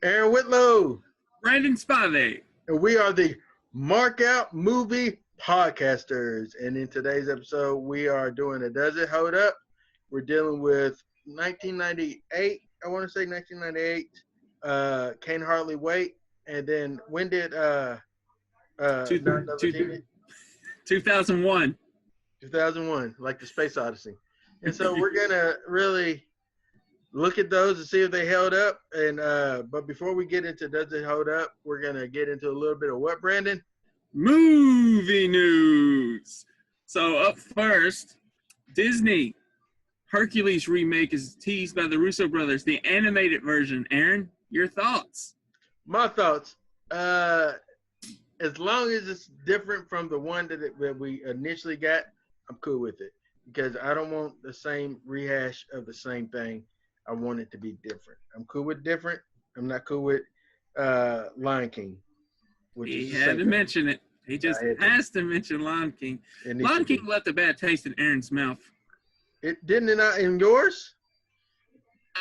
Aaron Whitlow, Brandon Spivey. and we are the Markout Movie Podcasters. And in today's episode, we are doing a Does It Hold Up? We're dealing with 1998. I want to say 1998. Can't Hardly Wait. And then when did 2001. 2001, like the Space Odyssey. And so we're gonna really look at those and see if they held up. And but before we get into Does It Hold Up, we're gonna get into a little bit of what, Brandon? Movie news. So up first, Disney Hercules remake is teased by the Russo brothers, the animated version. Aaron, your thoughts? My thoughts. As long as it's different from the one that we initially got, I'm cool with it, because I don't want the same rehash of the same thing. I want it to be different. I'm cool with different. I'm not cool with Lion King. He had to mention it. He just has to mention Lion King. Lion King left a bad taste in Aaron's mouth. It didn't it not in yours?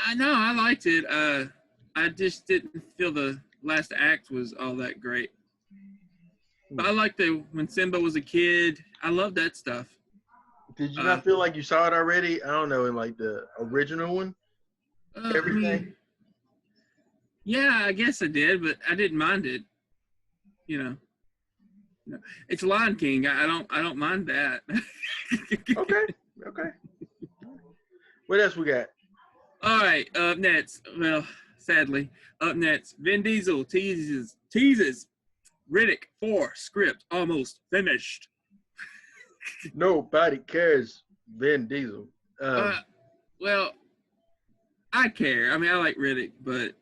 I know. I liked it. I just didn't feel the last act was all that great. But I liked when Simba was a kid. I love that stuff. Did you not feel like you saw it already? I don't know, in like the original one? Everything? I mean, yeah, I guess I did, but I didn't mind it. You know. It's Lion King. I don't mind that. Okay. What else we got? All right, up next. Well, sadly, up next, Vin Diesel teases Riddick 4 script almost finished. Nobody cares, Vin Diesel. Well, I care. I mean, I like Riddick, but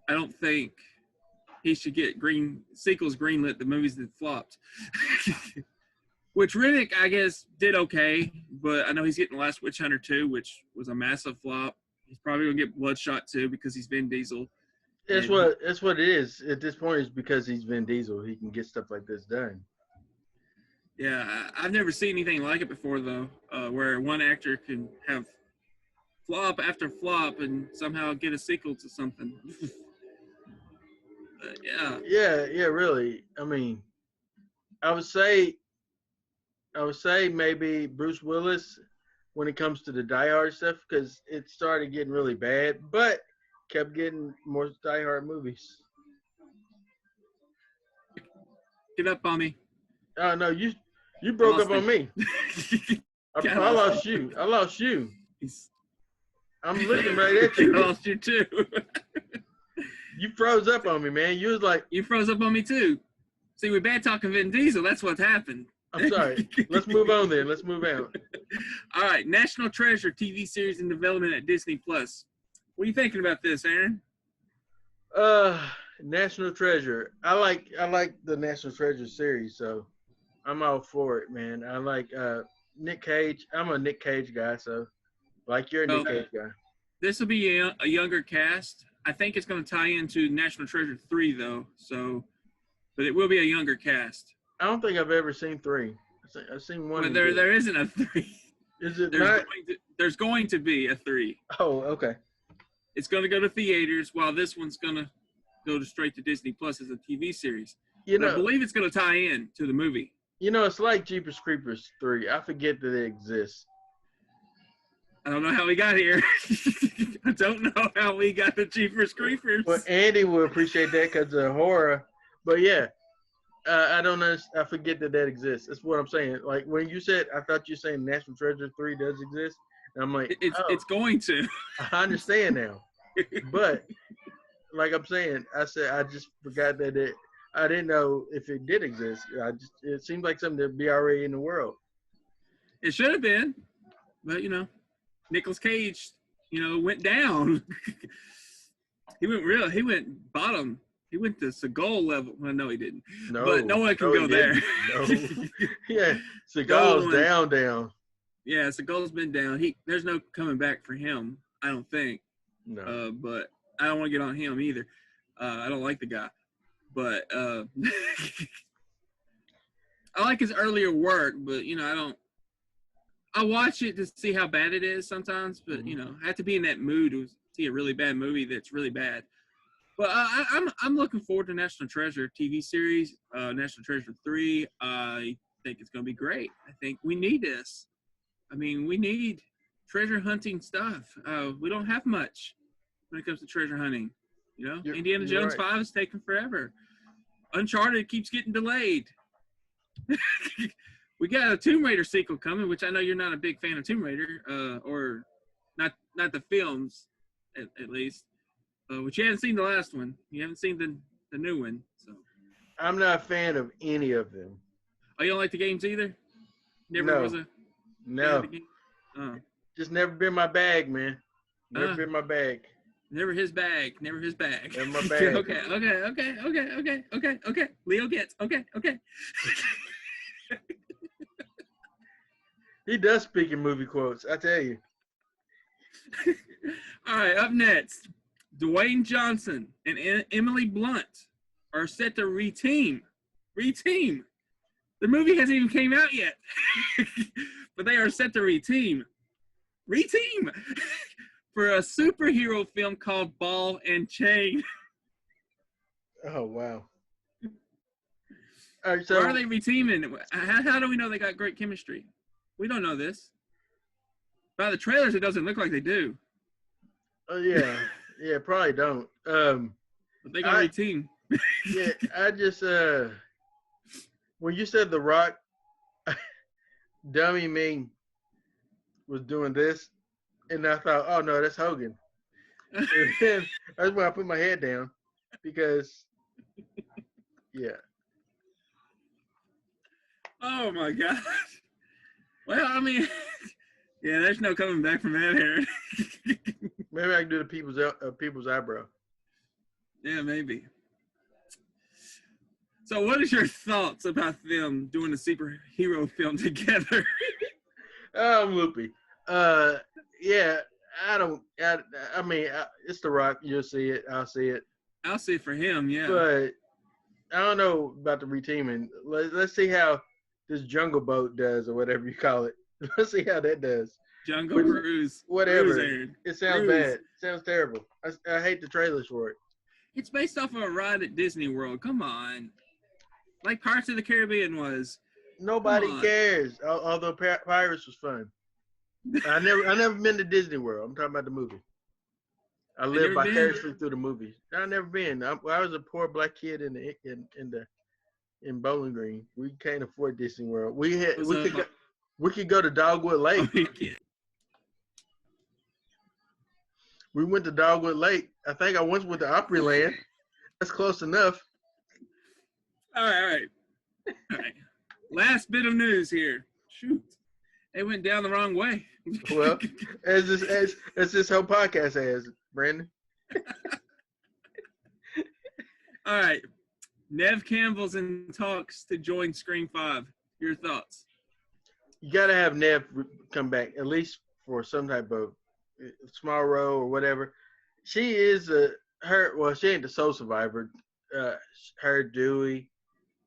I don't think he should get sequels greenlit the movies that flopped. Which Riddick, I guess, did okay, but I know he's getting Last Witch Hunter 2, which was a massive flop. He's probably going to get Bloodshot 2 because he's Vin Diesel. That's what it is. At this point, it's because he's Vin Diesel. He can get stuff like this done. Yeah, I've never seen anything like it before, though, where one actor can have flop after flop and somehow get a sequel to something. Yeah, really. I mean, I would say maybe Bruce Willis when it comes to the Die Hard stuff, because it started getting really bad, but kept getting more Die Hard movies. Get up on me. Oh, no, you broke up on me. I lost you. I'm looking right at you. I lost you too. You froze up on me, man. You was like... You froze up on me too. See, we're bad talking Vin Diesel. That's what's happened. I'm sorry. Let's move on then. Let's move on. All right. National Treasure TV series in development at Disney+. What are you thinking about this, Aaron? National Treasure. I like the National Treasure series, so I'm all for it, man. I like Nick Cage. I'm a Nick Cage guy, so like you're a Nick Cage guy. This will be a younger cast. I think it's going to tie into National Treasure 3, though. So, but it will be a younger cast. I don't think I've ever seen 3. I've seen 1. Well, there isn't a 3. Is it there's going to be a 3. Oh, okay. It's going to go to theaters, while this one's going to go straight to Disney Plus as a TV series. I believe it's going to tie in to the movie. It's like Jeepers Creepers 3. I forget that it exists. I don't know how we got here. I don't know how we got the Jeepers Creepers. Well, Andy will appreciate that because of horror. But yeah, I don't know. I forget that exists. That's what I'm saying. Like when you said, I thought you were saying National Treasure 3 does exist. And I'm like, it's going to. I understand now. But like I'm saying, I just forgot that I didn't know if it did exist. It seems like something that'd be already in the world. It should have been, but Nicolas Cage, went down. He went bottom. He went to Seagal level. Well, no, he didn't. No, but no one can go there. No. Yeah, Seagal's down. Yeah, Seagal's been down. There's no coming back for him, I don't think. No. But I don't want to get on him either. I don't like the guy. But I like his earlier work, but, I watch it to see how bad it is sometimes, but, I have to be in that mood to see a really bad movie that's really bad. Well, I'm looking forward to National Treasure TV series, National Treasure 3. I think it's going to be great. I think we need this. I mean, we need treasure hunting stuff. We don't have much when it comes to treasure hunting. You know, Indiana Jones right. 5 is taking forever. Uncharted keeps getting delayed. We got a Tomb Raider sequel coming, which I know you're not a big fan of Tomb Raider, or not the films, at least. But you haven't seen the last one. You haven't seen the new one. So I'm not a fan of any of them. Oh, you don't like the games either? No. Was a No. game? Oh. Just never been my bag, man. Never been my bag. Never his bag. Never his bag. Never my bag. Okay. Leo gets. Okay. He does speak in movie quotes, I tell you. All right, up next, Dwayne Johnson and Emily Blunt are set to reteam. The movie hasn't even came out yet, but they are set to reteam for a superhero film called Ball and Chain. Oh, wow. All right, so why are they reteaming? How do we know they got great chemistry? We don't know this. By the trailers, it doesn't look like they do. Oh, yeah. Yeah, probably don't. But they got reteam. Yeah, I just, when you said The Rock, dummy me was doing this, and I thought, oh, no, that's Hogan. And then that's when I put my head down, because, yeah. Oh, my God. Well, I mean, yeah, there's no coming back from that hair. Maybe I can do the people's eyebrow. Yeah, maybe. So what is your thoughts about them doing a superhero film together? Oh, I'm loopy. Yeah, I mean, it's The Rock. You'll see it. I'll see it. I'll see it for him, yeah. But I don't know about the reteaming. Let's see how this Jungle Boat does, or whatever you call it. Let's see how that does. Jungle Cruise. Whatever. Cruise, it sounds bad. It sounds terrible. I hate the trailers for it. It's based off of a ride at Disney World. Come on. Like Pirates of the Caribbean was. Nobody cares. Although Pirates was fun. I never been to Disney World. I'm talking about the movie. I lived vicariously through the movie. I've never been. I was a poor black kid in Bowling Green. We can't afford Disney World. We could go to Dogwood Lake. We went to Dogwood Lake. I think I once went to Opryland. That's close enough. All right. Last bit of news here. Shoot, they went down the wrong way. Well, as this whole podcast has, Brandon. All right. Nev Campbell's in talks to join Scream 5. Your thoughts? You got to have Nev come back, at least for some type of small role or whatever. She is she ain't the sole survivor. Her, Dewey,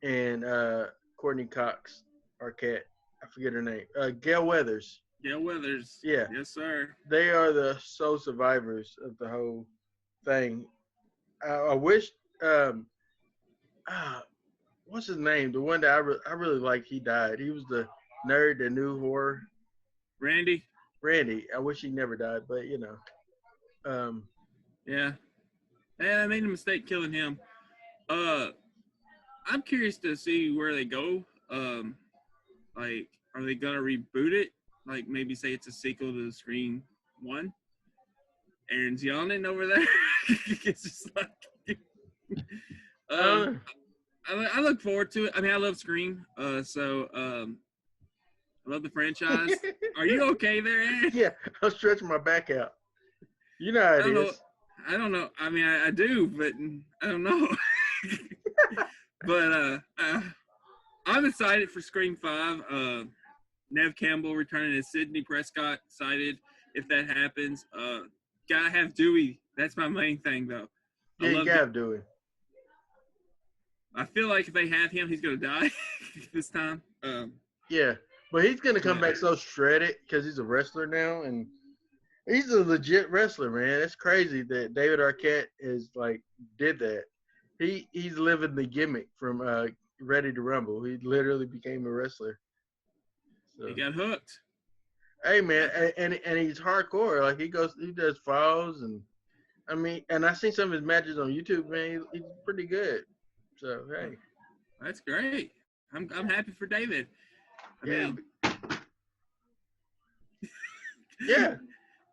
and Courtney Cox Arquette. I forget her name. Gail Weathers. Gail Weathers. Yeah. Yes, sir. They are the sole survivors of the whole thing. I wish what's his name? The one that I really liked, he died. He was the nerd that knew horror. Randy. I wish he never died, but you know. Yeah. And I made a mistake killing him. I'm curious to see where they go. Like, are they gonna reboot it? Like, maybe say it's a sequel to Scream 1. Aaron's yawning over there. It's just like, I look forward to it. I mean, I love Scream. I love the franchise. Are you okay there, Aaron? Yeah, I'm stretching my back out. You know how it is. I don't know. I mean, I do, but I don't know. But I'm excited for Scream 5. Nev Campbell returning as Sidney Prescott. Excited if that happens. Gotta have Dewey. That's my main thing, though. Yeah, you gotta have Dewey. I feel like if they have him, he's gonna die this time. Yeah, but he's gonna come back so shredded because he's a wrestler now, and He's a legit wrestler, man. It's crazy that David Arquette is like did that. He's living the gimmick from Ready to Rumble. He literally became a wrestler. He So got hooked. hey, man, and he's hardcore. Like he does falls, and I mean, and I seen some of his matches on YouTube. Man, he's pretty good. So hey, That's great. I'm happy for David. I yeah, mean, yeah.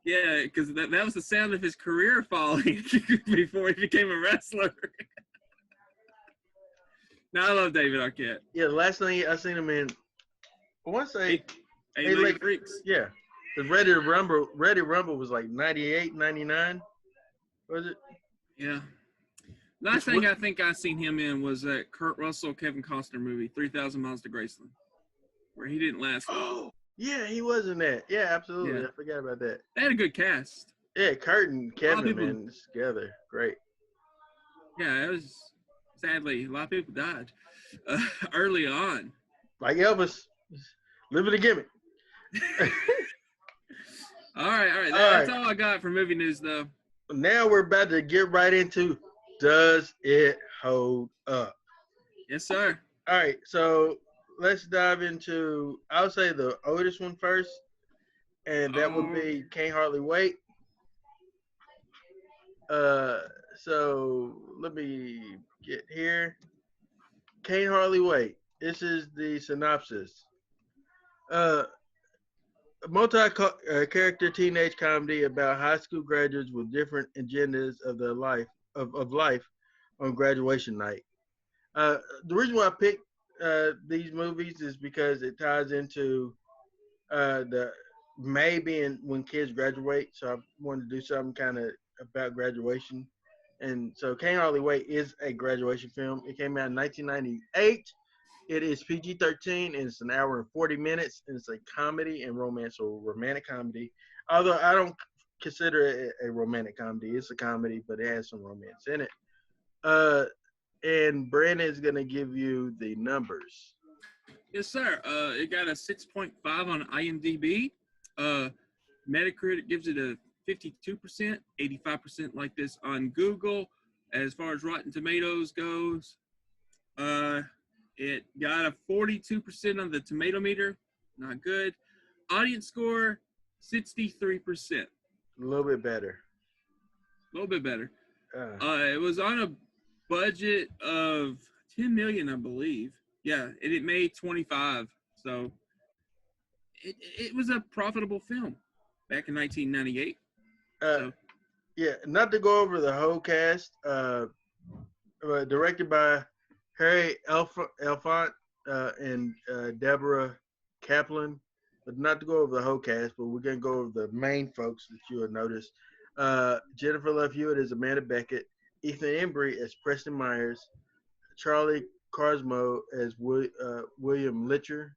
yeah, because that was the sound of his career falling before he became a wrestler. No, I love David Arquette. Yeah, the last thing I seen him in, I want to say, Eight-Legged Freaks. yeah, the Ready to Rumble was like 98, 99, was it? Yeah. Last thing I think I seen him in was that Kurt Russell, Kevin Costner movie, 3,000 Miles to Graceland, where he didn't last. Oh, yeah, he was in that. Yeah, absolutely. Yeah. I forgot about that. They had a good cast. Yeah, Kurt and Kevin, people- man, together. Great. Yeah, it was sadly a lot of people died early on. Like Elvis, living the gimmick. All right. That's all I got for movie news, though. Now we're about to get right into Does It Hold Up? Yes, sir. All right, so let's dive into, I'll say the oldest one first, and that would be Can't Hardly Wait. So let me get here. Can't Hardly Wait. This is the synopsis. A multi-character teenage comedy about high school graduates with different agendas of their life of life on graduation night. The reason why I picked these movies is because it ties into the May being when kids graduate. So I wanted to do something kind of about graduation. And so Can't Hardly Wait is a graduation film. It came out in 1998. It is PG-13 and it's an hour and 40 minutes. And it's a comedy and romance or romantic comedy. Although I don't consider it a romantic comedy. It's a comedy, but it has some romance in it. And Brandon is going to give you the numbers. Yes, sir. It got a 6.5 on IMDb. Metacritic gives it a 52%, 85% like this on Google. As far as Rotten Tomatoes goes, it got a 42% on the tomato meter. Not good. Audience score, 63%. A little bit better. A little bit better. It was on a budget of 10 million, I believe. Yeah, and it made 25. So it was a profitable film back in 1998. Yeah, not to go over the whole cast. Directed by Harry Elfont and Deborah Kaplan. But not to go over the whole cast, but we're going to go over the main folks that you will notice. Jennifer Love Hewitt as Amanda Beckett, Ethan Embry as Preston Myers, Charlie Cosmo as William Litcher,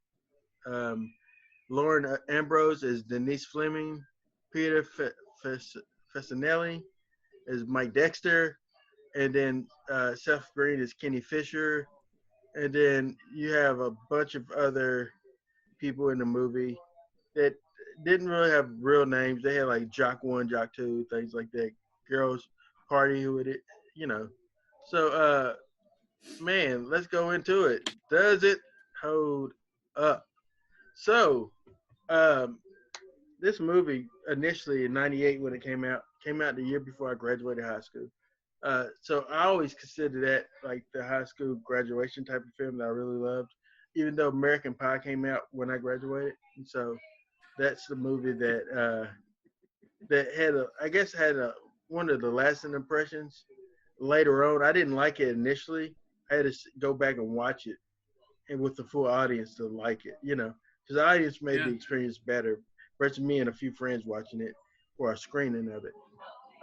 Lauren Ambrose as Denise Fleming, Peter Fasinelli as Mike Dexter, and then Seth Green as Kenny Fisher, and then you have a bunch of other people in the movie that didn't really have real names. They had like Jock 1, Jock 2, things like that. Girls Party, who it, you know. So, man, let's go into it. Does it hold up? So, this movie initially in '98 when it came out the year before I graduated high school. So I always consider that like the high school graduation type of film that I really loved, even though American Pie came out when I graduated. And so that's the movie that had one of the lasting impressions. Later on, I didn't like it initially. I had to go back and watch it, and with the full audience to like it, because the audience made the experience better versus me and a few friends watching it for a screening of it.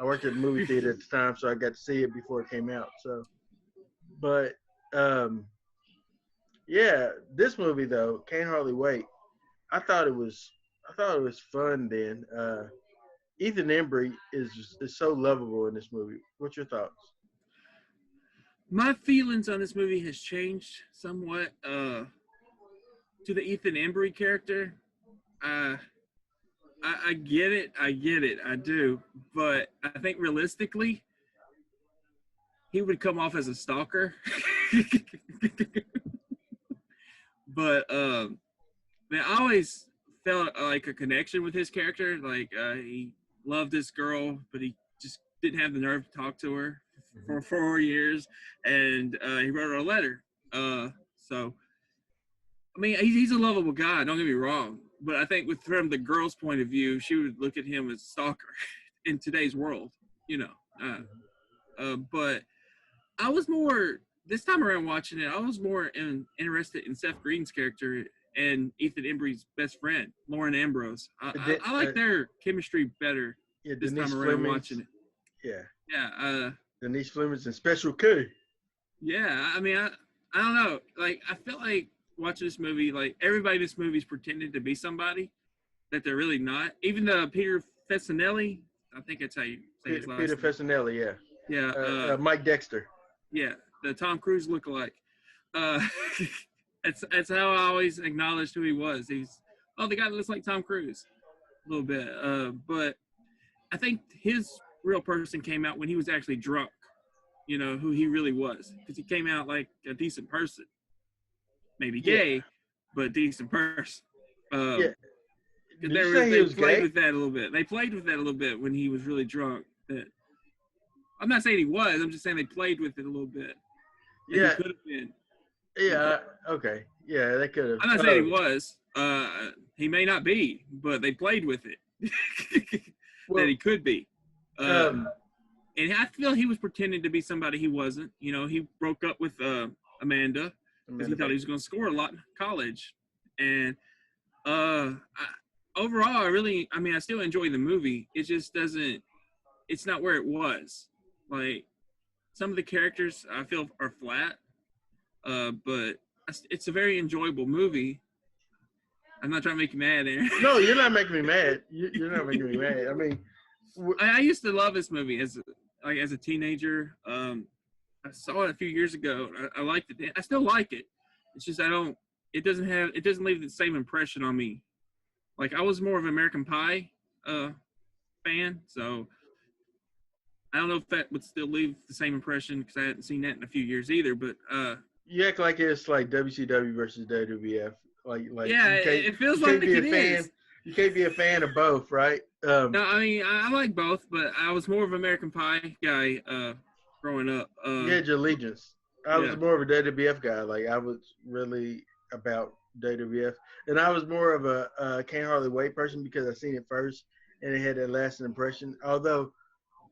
I worked at the movie theater at the time, so I got to see it before it came out. So, but this movie though, Can't Hardly Wait. I thought it was fun then. Ethan Embry is so lovable in this movie. What's your thoughts? My feelings on this movie has changed somewhat to the Ethan Embry character. I get it. I get it. I do. But I think realistically, he would come off as a stalker. But man, I always felt like a connection with his character. Like he loved this girl, but he just didn't have the nerve to talk to her Mhm. for 4 years, and he wrote her a letter. So I mean, he's a lovable guy. Don't get me wrong, but I think from the girl's point of view, she would look at him as a stalker in today's world. You know, but I was more this time around watching it. I was more interested in Seth Green's character and Ethan Embry's best friend, Lauren Ambrose. De- I like their chemistry better yeah, this time Denise around Fleming's. watching it. Yeah, Yeah, Denise Fleming's and Special K. yeah. I mean, I don't know. Like, I feel like watching this movie, like everybody in this movie is pretending to be somebody that they're really not. Even the Peter Fasinelli, I think that's how you say his Peter last name. Fasinelli. Yeah, Yeah, Mike Dexter. yeah, the Tom Cruise lookalike. Uh, that's how I always acknowledged who he was. He's the guy that looks like Tom Cruise a little bit. But I think his real person came out when he was actually drunk. You know who he really was because he came out like a decent person, maybe Yeah, gay, but decent person. yeah. Um, Did you say he they was played gay? with that a little bit. They played with that a little bit when he was really drunk. That I'm not saying he was. I'm just saying they played with it a little bit. That he Yeah, could have been. You know, yeah. Okay, yeah, they could have. I'm not saying he was. He may not be, but they played with it that Well, he could be. um, And I feel he was pretending to be somebody he wasn't. You know, he broke up with Amanda because he Amanda thought he Baker. was going to score a lot in college. And overall, I mean, I still enjoy the movie. It just doesn't. It's not where it was. Like some of the characters, I feel are flat. But it's a very enjoyable movie. I'm not trying to make you mad, Aaron. No, you're not making me mad. You're not making me mad. I mean, I used to love this movie as a teenager. I saw it a few years ago. I liked it. I still like it. It's just I don't. It doesn't leave the same impression on me. Like I was more of an American Pie fan, so I don't know if that would still leave the same impression because I hadn't seen that in a few years either. But you act like it's like WCW versus WWF. Like yeah, you it feels can't like be a it fan. is. You can't be a fan of both, right? No, I mean I like both, but I was more of an American Pie guy growing up. You had your allegiance. I was Yeah, more of a WWF guy. Like I was really about WWF, and I was more of a can't hardly wait person because I seen it first and it had that lasting impression. Although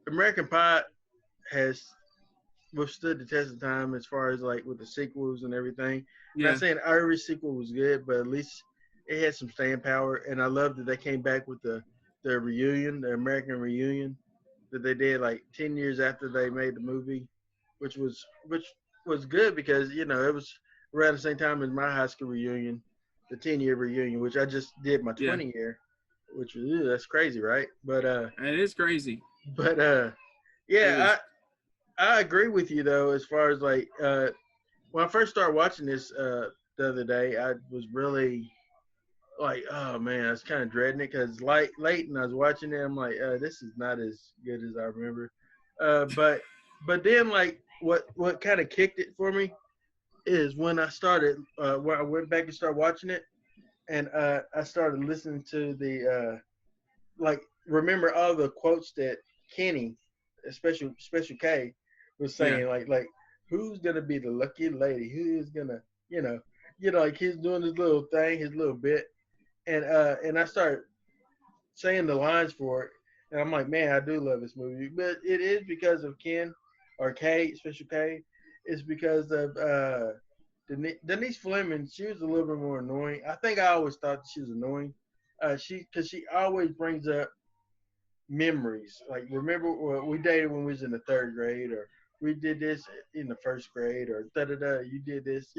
American Pie has withstood the test of time as far as like with the sequels and everything. Not yeah, saying every sequel was good, but at least it had some staying power. And I love that they came back with the reunion, the American reunion that they did like 10 years after they made the movie, which was good because it was around the same time as my high school reunion, the 10-year reunion, which I just did my yeah. 20 year, which was that's crazy, right? It is crazy. But It was. yeah, I agree with you though as far as like when I first started watching this the other day, I was really like, oh man, I was kind of dreading it because late and I was watching it, I'm like, this is not as good as I remember. But then like what kind of kicked it for me is when I went back and started watching it, and I started listening to the like remember all the quotes that Kenny, especially Special K, was Yeah, saying like who's gonna be the lucky lady? Who is gonna you know like he's doing his little thing, his little bit, and I started saying the lines for it, and I'm like, man, I do love this movie, but it is because of Ken or K, Special K. It's because of Denise Fleming. She was a little bit more annoying. I think I always thought she was annoying. Because she always brings up memories. Like, remember we dated when we was in the third grade, or we did this in the first grade, or da da da. You did this,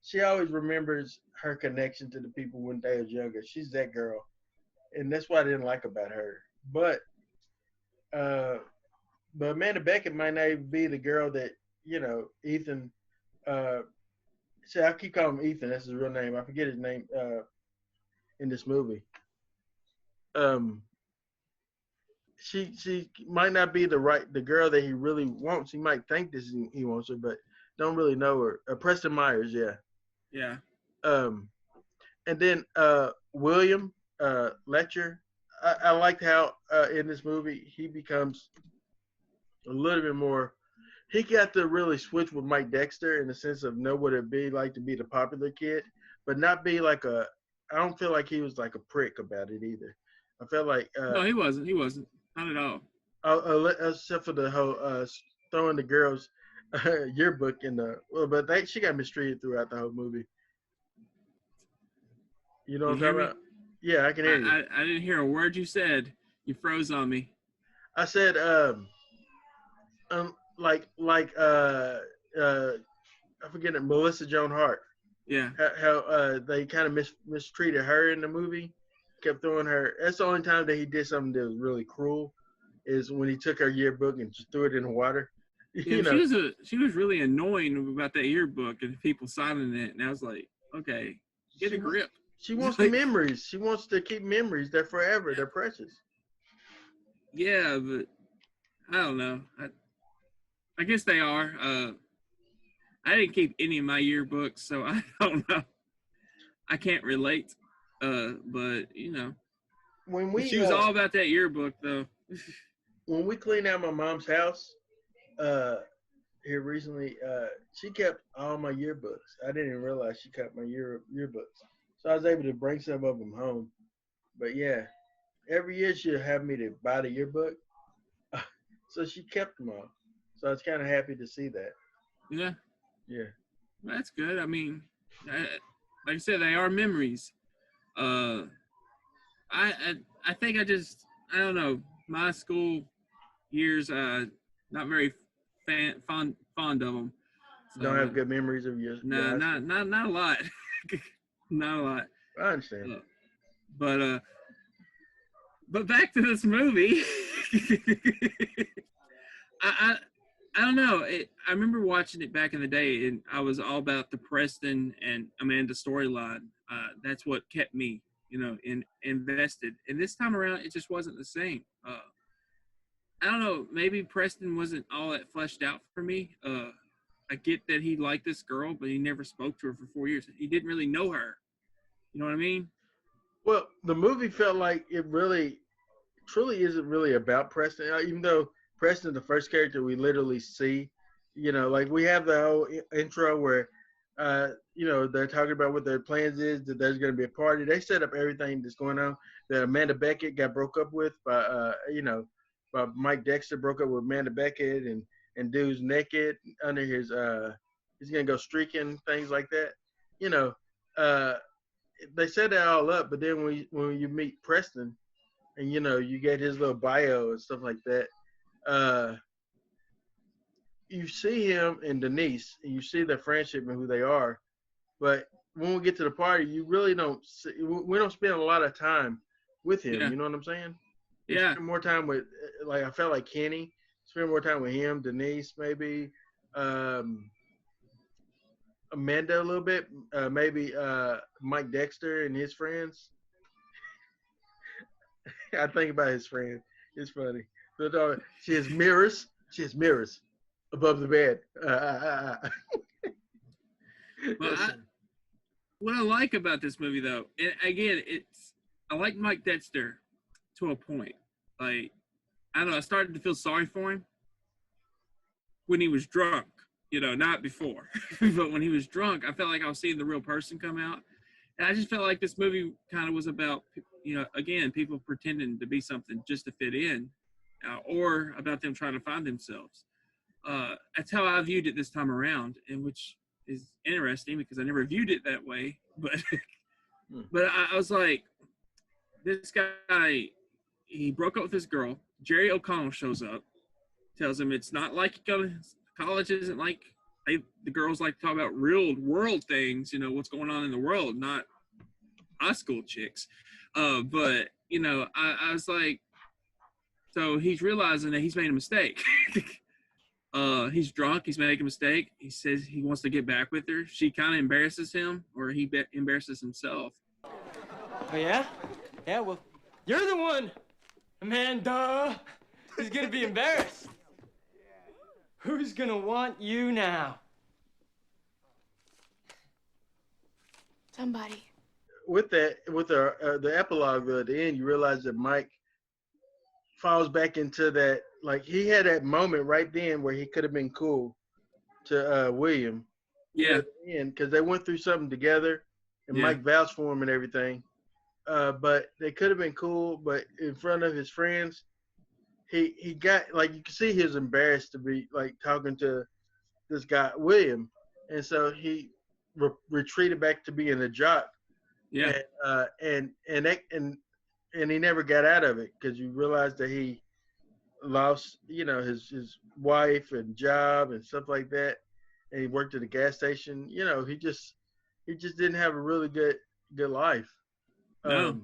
She always remembers her connection to the people when they was younger. She's that girl, and that's what I didn't like about her. But uh, but Amanda Beckett might not even be the girl that Ethan. Uh, See, I keep calling him Ethan. That's his real name. I forget his name in this movie. um, she might not be the girl that he really wants. He might think he wants her, but don't really know her. Preston Myers, yeah. Yeah. Um, and then William Letcher. I liked how in this movie he becomes a little bit more. He got to really switch with Mike Dexter in the sense of know what it'd be like to be the popular kid, but not be like a. I don't feel like he was like a prick about it either. I felt like No, he wasn't. He wasn't. Not at all. except for the whole throwing the girls yearbook in the but she got mistreated throughout the whole movie. You know what You I'm hear talking me? about? Yeah, I can hear you. I didn't hear a word you said. You froze on me. I said uh I forget it, Melissa Joan Hart. Yeah. How they kind of mistreated her in the movie, kept throwing her. That's the only time that he did something that was really cruel, is when he took her yearbook and just threw it in the water. Yeah, You know, she was really annoying about that yearbook and people signing it, and I was like, okay, get a she grip. she wants the memories. She wants to keep memories. They're forever. They're precious. Yeah, but I don't know. I guess they are. I didn't keep any of my yearbooks, so I don't know. I can't relate. But you know, When we she was all about that yearbook, though. when we cleaned out my mom's house uh here recently, she kept all my yearbooks. I didn't even realize she kept my yearbooks, so I was able to bring some of them home. But yeah, every year she'll have me to buy the yearbook, so she kept them all. So I was kind of happy to see that. Yeah, Yeah. that's good. I mean, like I said, they are memories. Uh, I think I don't know, my school years, not very fond of them. Don't So have good memories of your nah, high school. not a lot. Not a lot. I understand. But but back to this movie. I I don't know. I remember watching it back in the day, and I was all about the Preston and Amanda storyline. That's what kept me, invested. And this time around, it just wasn't the same. I don't know. Maybe Preston wasn't all that fleshed out for me. I get that he liked this girl, but he never spoke to her for 4 years. He didn't really know her. You know what I mean? Well, the movie felt like it really, truly isn't really about Preston, even though Preston's the first character we literally see. Like we have the whole intro where, they're talking about what their plans is, that there's going to be a party. They set up everything that's going on. That Amanda Beckett got broke up with by Mike Dexter broke up with Amanda Beckett, and dude's naked under his, he's going to go streaking, things like that. You know, uh, they set that all up, but then when you meet Preston, and you get his little bio and stuff like that, uh, you see him and Denise, and you see their friendship and who they are. But when we get to the party, you really don't see, we don't spend a lot of time with him. Yeah. You know what I'm saying? We Yeah. spend more time with, like, I felt like Kenny. Spend more time with him, Denise, maybe. Amanda a little bit, maybe Mike Dexter and his friends. I think about his friend. It's funny. But she has mirrors. She has mirrors above the bed. Well, what I like about this movie, though, and again, I like Mike Dexter to a point. Like, I don't know, I started to feel sorry for him when he was drunk. Not before, but when he was drunk, I felt like I was seeing the real person come out. And I just felt like this movie kind of was about, again, people pretending to be something just to fit in, or about them trying to find themselves. That's how I viewed it this time around, and which is interesting because I never viewed it that way. But but I was like, this guy, he broke up with this girl. Jerry O'Connell shows up, tells him it's not like college isn't like the girls like to talk about real world things, what's going on in the world, not high school chicks. But I was like, so he's realizing that he's made a mistake. He's drunk. He's making a mistake. He says he wants to get back with her. She kind of embarrasses him, or he embarrasses himself. Oh, yeah? Yeah, well, You're the one, Amanda, who's gonna be embarrassed. Who's gonna want you now? Somebody. With the epilogue at the end, you realize that Mike falls back into that. Like he had that moment right then where he could have been cool to William. Yeah. Because they went through something together, and Mike vouched for him and everything. But they could have been cool, but in front of his friends, he got like you can see he was embarrassed to be like talking to this guy William, and so he retreated back to being a jock. Yeah. And he never got out of it because you realize that he lost, his wife and job and stuff like that, and he worked at a gas station. He just didn't have a really good life. No.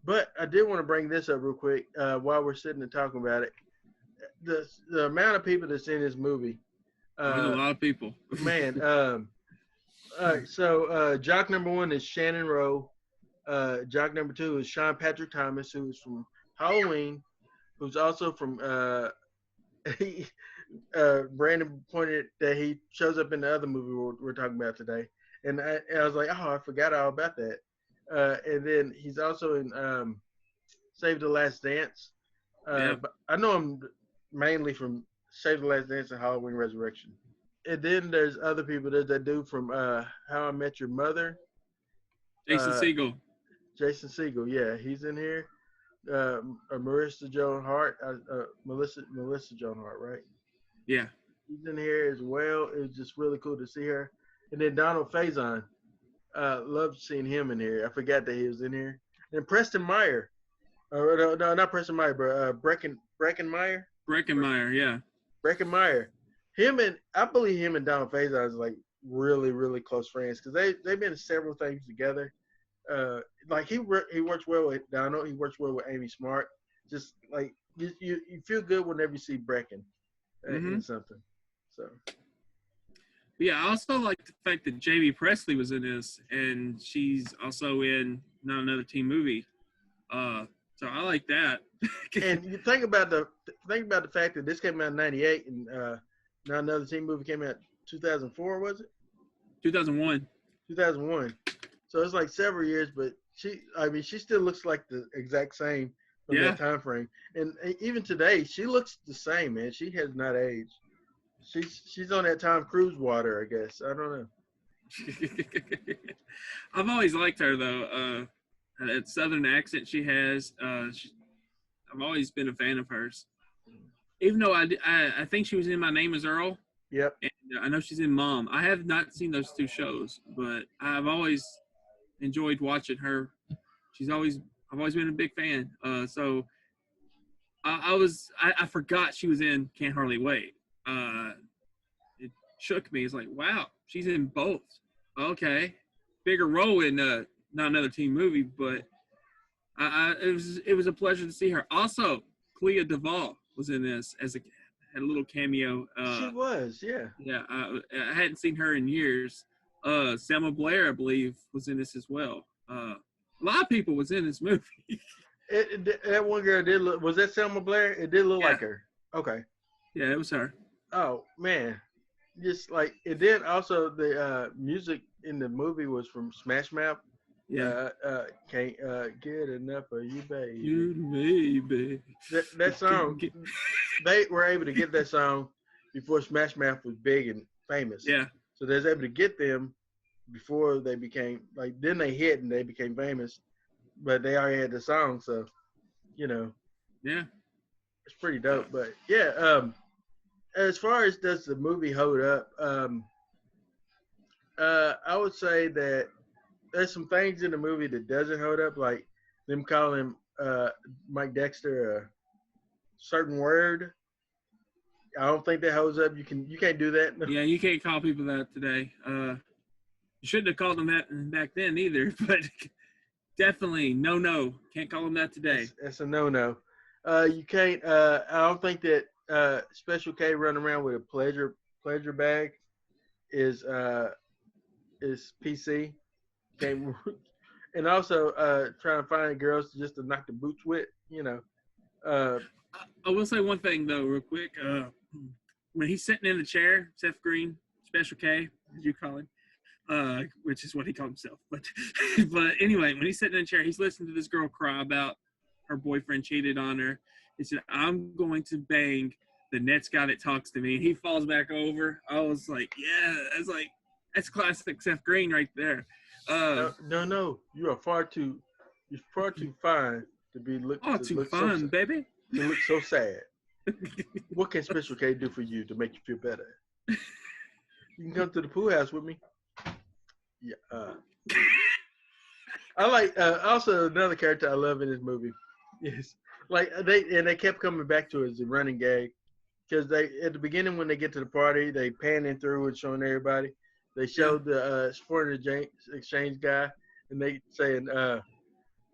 But I did want to bring this up real quick while we're sitting and talking about it. The amount of people that's in this movie. There's a lot of people. Man. All right. So jock number 1 is Shannon Rowe. Jock number 2 is Sean Patrick Thomas, who is from Halloween, who's also from Brandon pointed that he shows up in the other movie we're talking about today. And I was like, oh, I forgot all about that. And then he's also in Save the Last Dance. But I know him mainly from Save the Last Dance and Halloween Resurrection. And then there's other people. There's that dude from How I Met Your Mother. Jason Segel. Jason Segel, yeah, he's in here. Melissa Joan Hart, Melissa Joan Hart, right? Yeah. He's in here as well. It was just really cool to see her. And then Donald Faison. Loved seeing him in here. I forgot that he was in here. And Preston Meyer. No, not Preston Meyer, but Breckenmeyer. Breckenmeyer, yeah. Breckenmeyer. I believe him and Donald Faison is like really, really close friends because they've been in several things together. Like he works well with Donald. He works well with Amy Smart. Just like you feel good whenever you see Brecken in something. So. Yeah, I also like the fact that Jamie Presley was in this, and she's also in Not Another Teen Movie. So I like that. And you think about the fact that this came out in '98, and Not Another Teen Movie came out 2004, was it? 2001. 2001. So it's like several years, but she still looks like the exact same from that time frame. And even today, she looks the same, man. She has not aged. She's on that Tom Cruise water, I guess. I don't know. I've always liked her though. That Southern accent she has. I've always been a fan of hers. Even though I think she was in My Name Is Earl. Yep. And I know she's in Mom. I have not seen those two shows, but I've always enjoyed watching her. I've always been a big fan. So I forgot she was in Can't Hardly Wait. It shook me. It's like, wow, she's in both. Okay, bigger role in Not Another Teen Movie, but it was a pleasure to see her. Also, Clea Duvall was in this had a little cameo. She was, yeah. Yeah, I hadn't seen her in years. Selma Blair, I believe, was in this as well. A lot of people was in this movie. That one girl did look. Was that Selma Blair? It did look like her. Okay. Yeah, it was her. Oh man, just like it did. Also, the music in the movie was from Smash Mouth. Yeah. Can't get enough of you, baby. You baby. That song. They were able to get that song before Smash Mouth was big and famous. Yeah. So they was able to get them before they became like. Then they hit and they became famous, but they already had the song, so Yeah. it's pretty dope. But yeah, as far as does the movie hold up, I would say that there's some things in the movie that doesn't hold up, like them calling Mike Dexter a certain word. I don't think that holds up. You can't do that. Yeah, you can't call people that today. You shouldn't have called them that back then either, but definitely no. Can't call them that today. That's a no. You can't. I don't think that Special K running around with a pleasure bag is PC. and also trying to find girls just to knock the boots with. Uh, I will say one thing though, real quick. When he's sitting in the chair, Seth Green, Special K, as you call him, which is what he called himself. But but anyway, when he's sitting in a chair, he's listening to this girl cry about her boyfriend cheated on her. He said, "I'm going to bang the next guy that talks to me." And he falls back over. I was like, yeah, that's classic Seth Green right there. no, you're far too fine to Too look fun, baby. to look so sad. What can Special K do for you to make you feel better? You can come to the pool house with me. Yeah. I like also another character I love in this movie is like they kept coming back to it as a running gag because they at the beginning when they get to the party they panning through and showing everybody. They showed the foreign exchange guy and they saying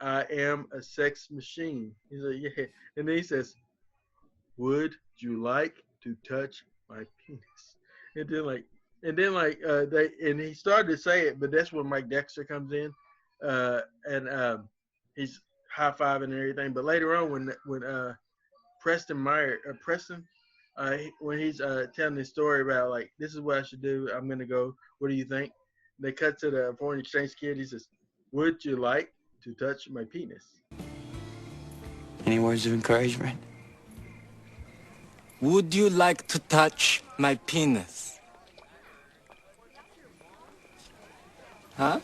I am a sex machine. He's like yeah, and then he says, "Would you like to touch my penis?" And then he started to say it, but that's when Mike Dexter comes in, and he's high fiving and everything. But later on, when Preston, when he's telling his story about like this is what I should do, I'm gonna go. What do you think? They cut to the foreign exchange kid. He says, "Would you like to touch my penis?" Any words of encouragement? Would you like to touch my penis? Huh?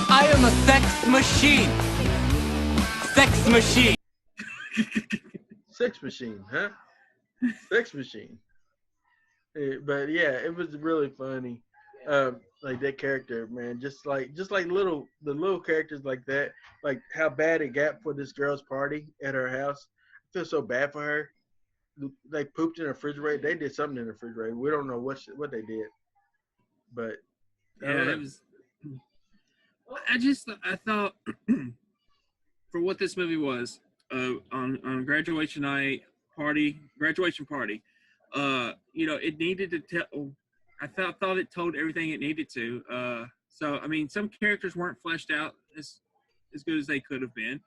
I am a sex machine. Sex machine. Sex machine, huh? Sex machine. But yeah, it was really funny. Like that character, man. Just like the little characters like that. Like how bad it got for this girl's party at her house. I feel so bad for her. They pooped in the refrigerator. They did something in the refrigerator. We don't know what they did, but Yeah, it was. I thought for what this movie was on graduation night graduation party, it needed to tell. I thought it told everything it needed to. So I mean, some characters weren't fleshed out as good as they could have been,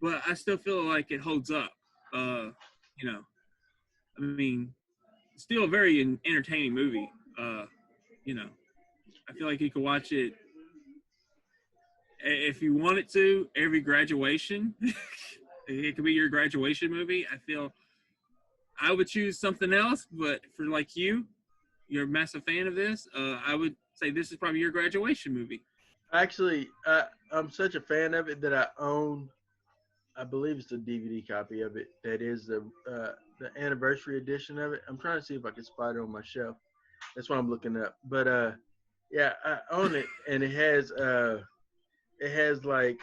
but I still feel like it holds up. I mean, it's still a very entertaining movie. I feel like you could watch it if you wanted to every graduation. It could be your graduation movie. I feel I would choose something else, but for like you're a massive fan of this. I would say this is probably your graduation movie. actually, I'm such a fan of it that I own. I believe it's a DVD copy of it. That is the anniversary edition of it. I'm trying to see if I can spot it on my shelf. That's what I'm looking up. But yeah, I own it, and it has like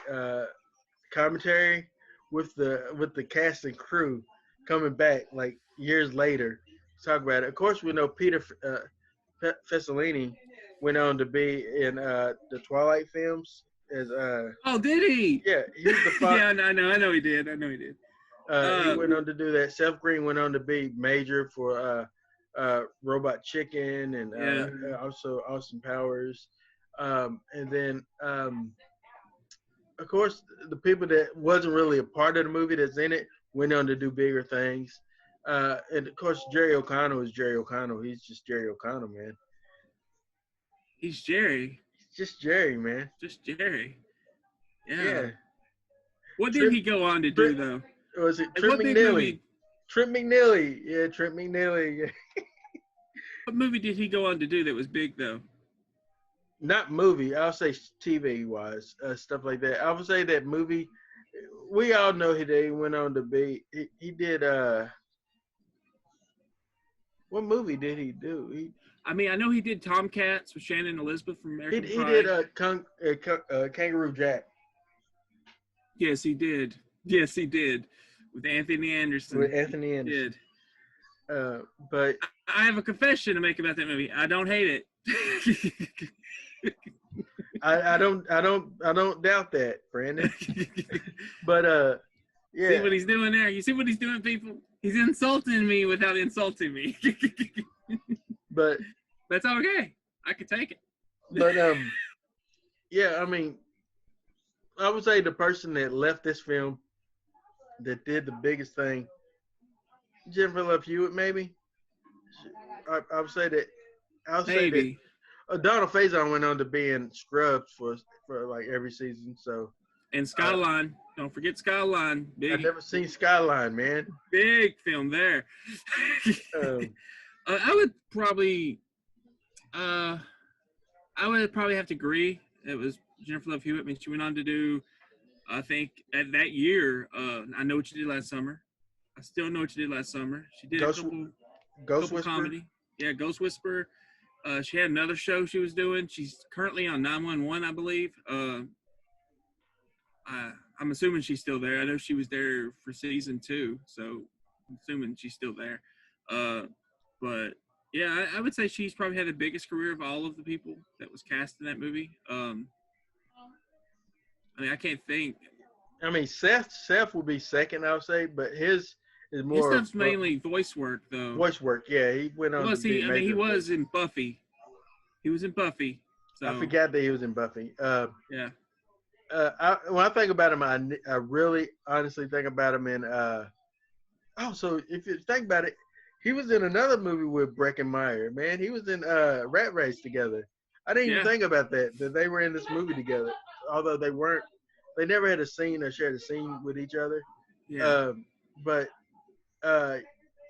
commentary with the cast and crew coming back like years later to talk about it. Of course, we know Peter Fessellini went on to be in the Twilight films as Oh, did he? yeah, he was the father. Yeah, I know he did. He went on to do that. Seth Green went on to be Major for Robot Chicken and also Austin Powers. And then, of course, the people that wasn't really a part of the movie that's in it went on to do bigger things. And, of course, Jerry O'Connell is Jerry O'Connell. He's just Jerry O'Connell, man. He's Jerry. He's just Jerry, man. Just Jerry. Yeah. What did he go on to do, though? Was it Trip McNeely? Trip McNeely. Yeah, Trip McNeely. What movie did he go on to do that was big, though? Not movie. I'll say TV wise, stuff like that. I would say that movie. We all know that he went on to be. He did. What movie did he do? I mean, I know he did Tomcats with Shannon Elizabeth from American Pie. He did Kangaroo Jack. Yes, he did. With Anthony Anderson. He did. But I have a confession to make about that movie. I don't hate it. I don't doubt that, Brandon. But yeah. See what he's doing there? You see what he's doing, people? He's insulting me without insulting me. But that's okay. I can take it. But yeah, I mean, I would say the person that left this film that did the biggest thing, Jennifer Love Hewitt, maybe. I would say that. I'll say that Maybe. Donald Faison went on to be in Scrubs for like every season. So And uh, Skyline. Don't forget Skyline. I Big never seen Skyline, man. big film there. Um, I would probably have to agree. It was Jennifer Love Hewitt. I mean, she went on to do, I think, at that year. I Know What You Did Last Summer. I Still Know What You Did Last Summer. She did Ghost a Ghost couple Whisperer. comedy. Yeah, Ghost Whisperer. She had another show she was doing. She's currently on 911, I believe. I'm assuming she's still there. I know she was there for season 2, so I'm assuming she's still there. But yeah, I would say she's probably had the biggest career of all of the people that was cast in that movie. I mean, I can't think. I mean, Seth would be second, I would say, but his is His more stuff's mainly voice work, though. voice work. Yeah, he went on Was to be he? I mean, he major. was in Buffy. He was in Buffy. So I forgot that he was in Buffy. yeah. When I think about him, I really honestly think about him in. So if you think about it, he was in another movie with Breckenmeyer. Man, he was in Rat Race together. I didn't even think about that they were in this movie together, although they weren't. They never had a scene or shared a scene with each other. Yeah. But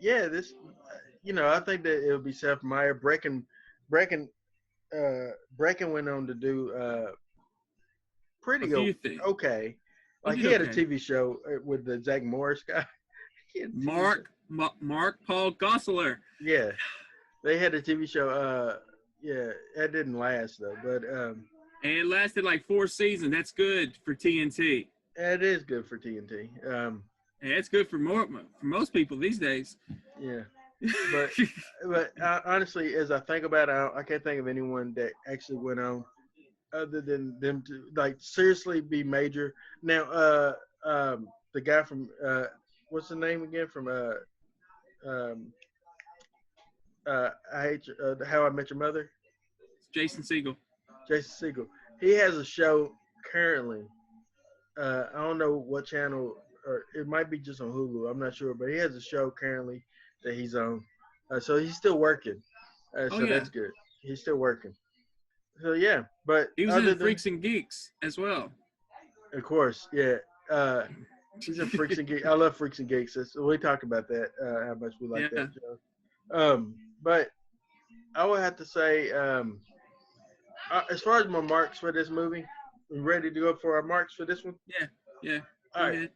yeah, this, I think that it would be Seth Meyer. Brecken went on to do A pretty few things. okay. Like he had a TV show with the Zach Morris guy. Mark Paul Gosselaar. Yeah, they had a TV show. Yeah, that didn't last though. But and it lasted like 4 seasons. That's good for TNT. it is good for TNT. And it's good for most people these days. Yeah, but honestly, as I think about it, I can't think of anyone that actually went on other than them to like seriously be major. Now, the guy from what's the name again from I hate How I Met Your Mother. Jason Segel. Jason Segel. He has a show currently. I don't know what channel, or it might be just on Hulu. I'm not sure, but he has a show currently that he's on. So he's still working. That's good. He's still working. So yeah, but he was in Freaks and Geeks as well. Of course, yeah. He's in Freaks and Geeks. I love Freaks and Geeks. We talk about that, how much we like that show. But I would have to say, as far as my marks for this movie, we ready to go for our marks for this one? Yeah. All right.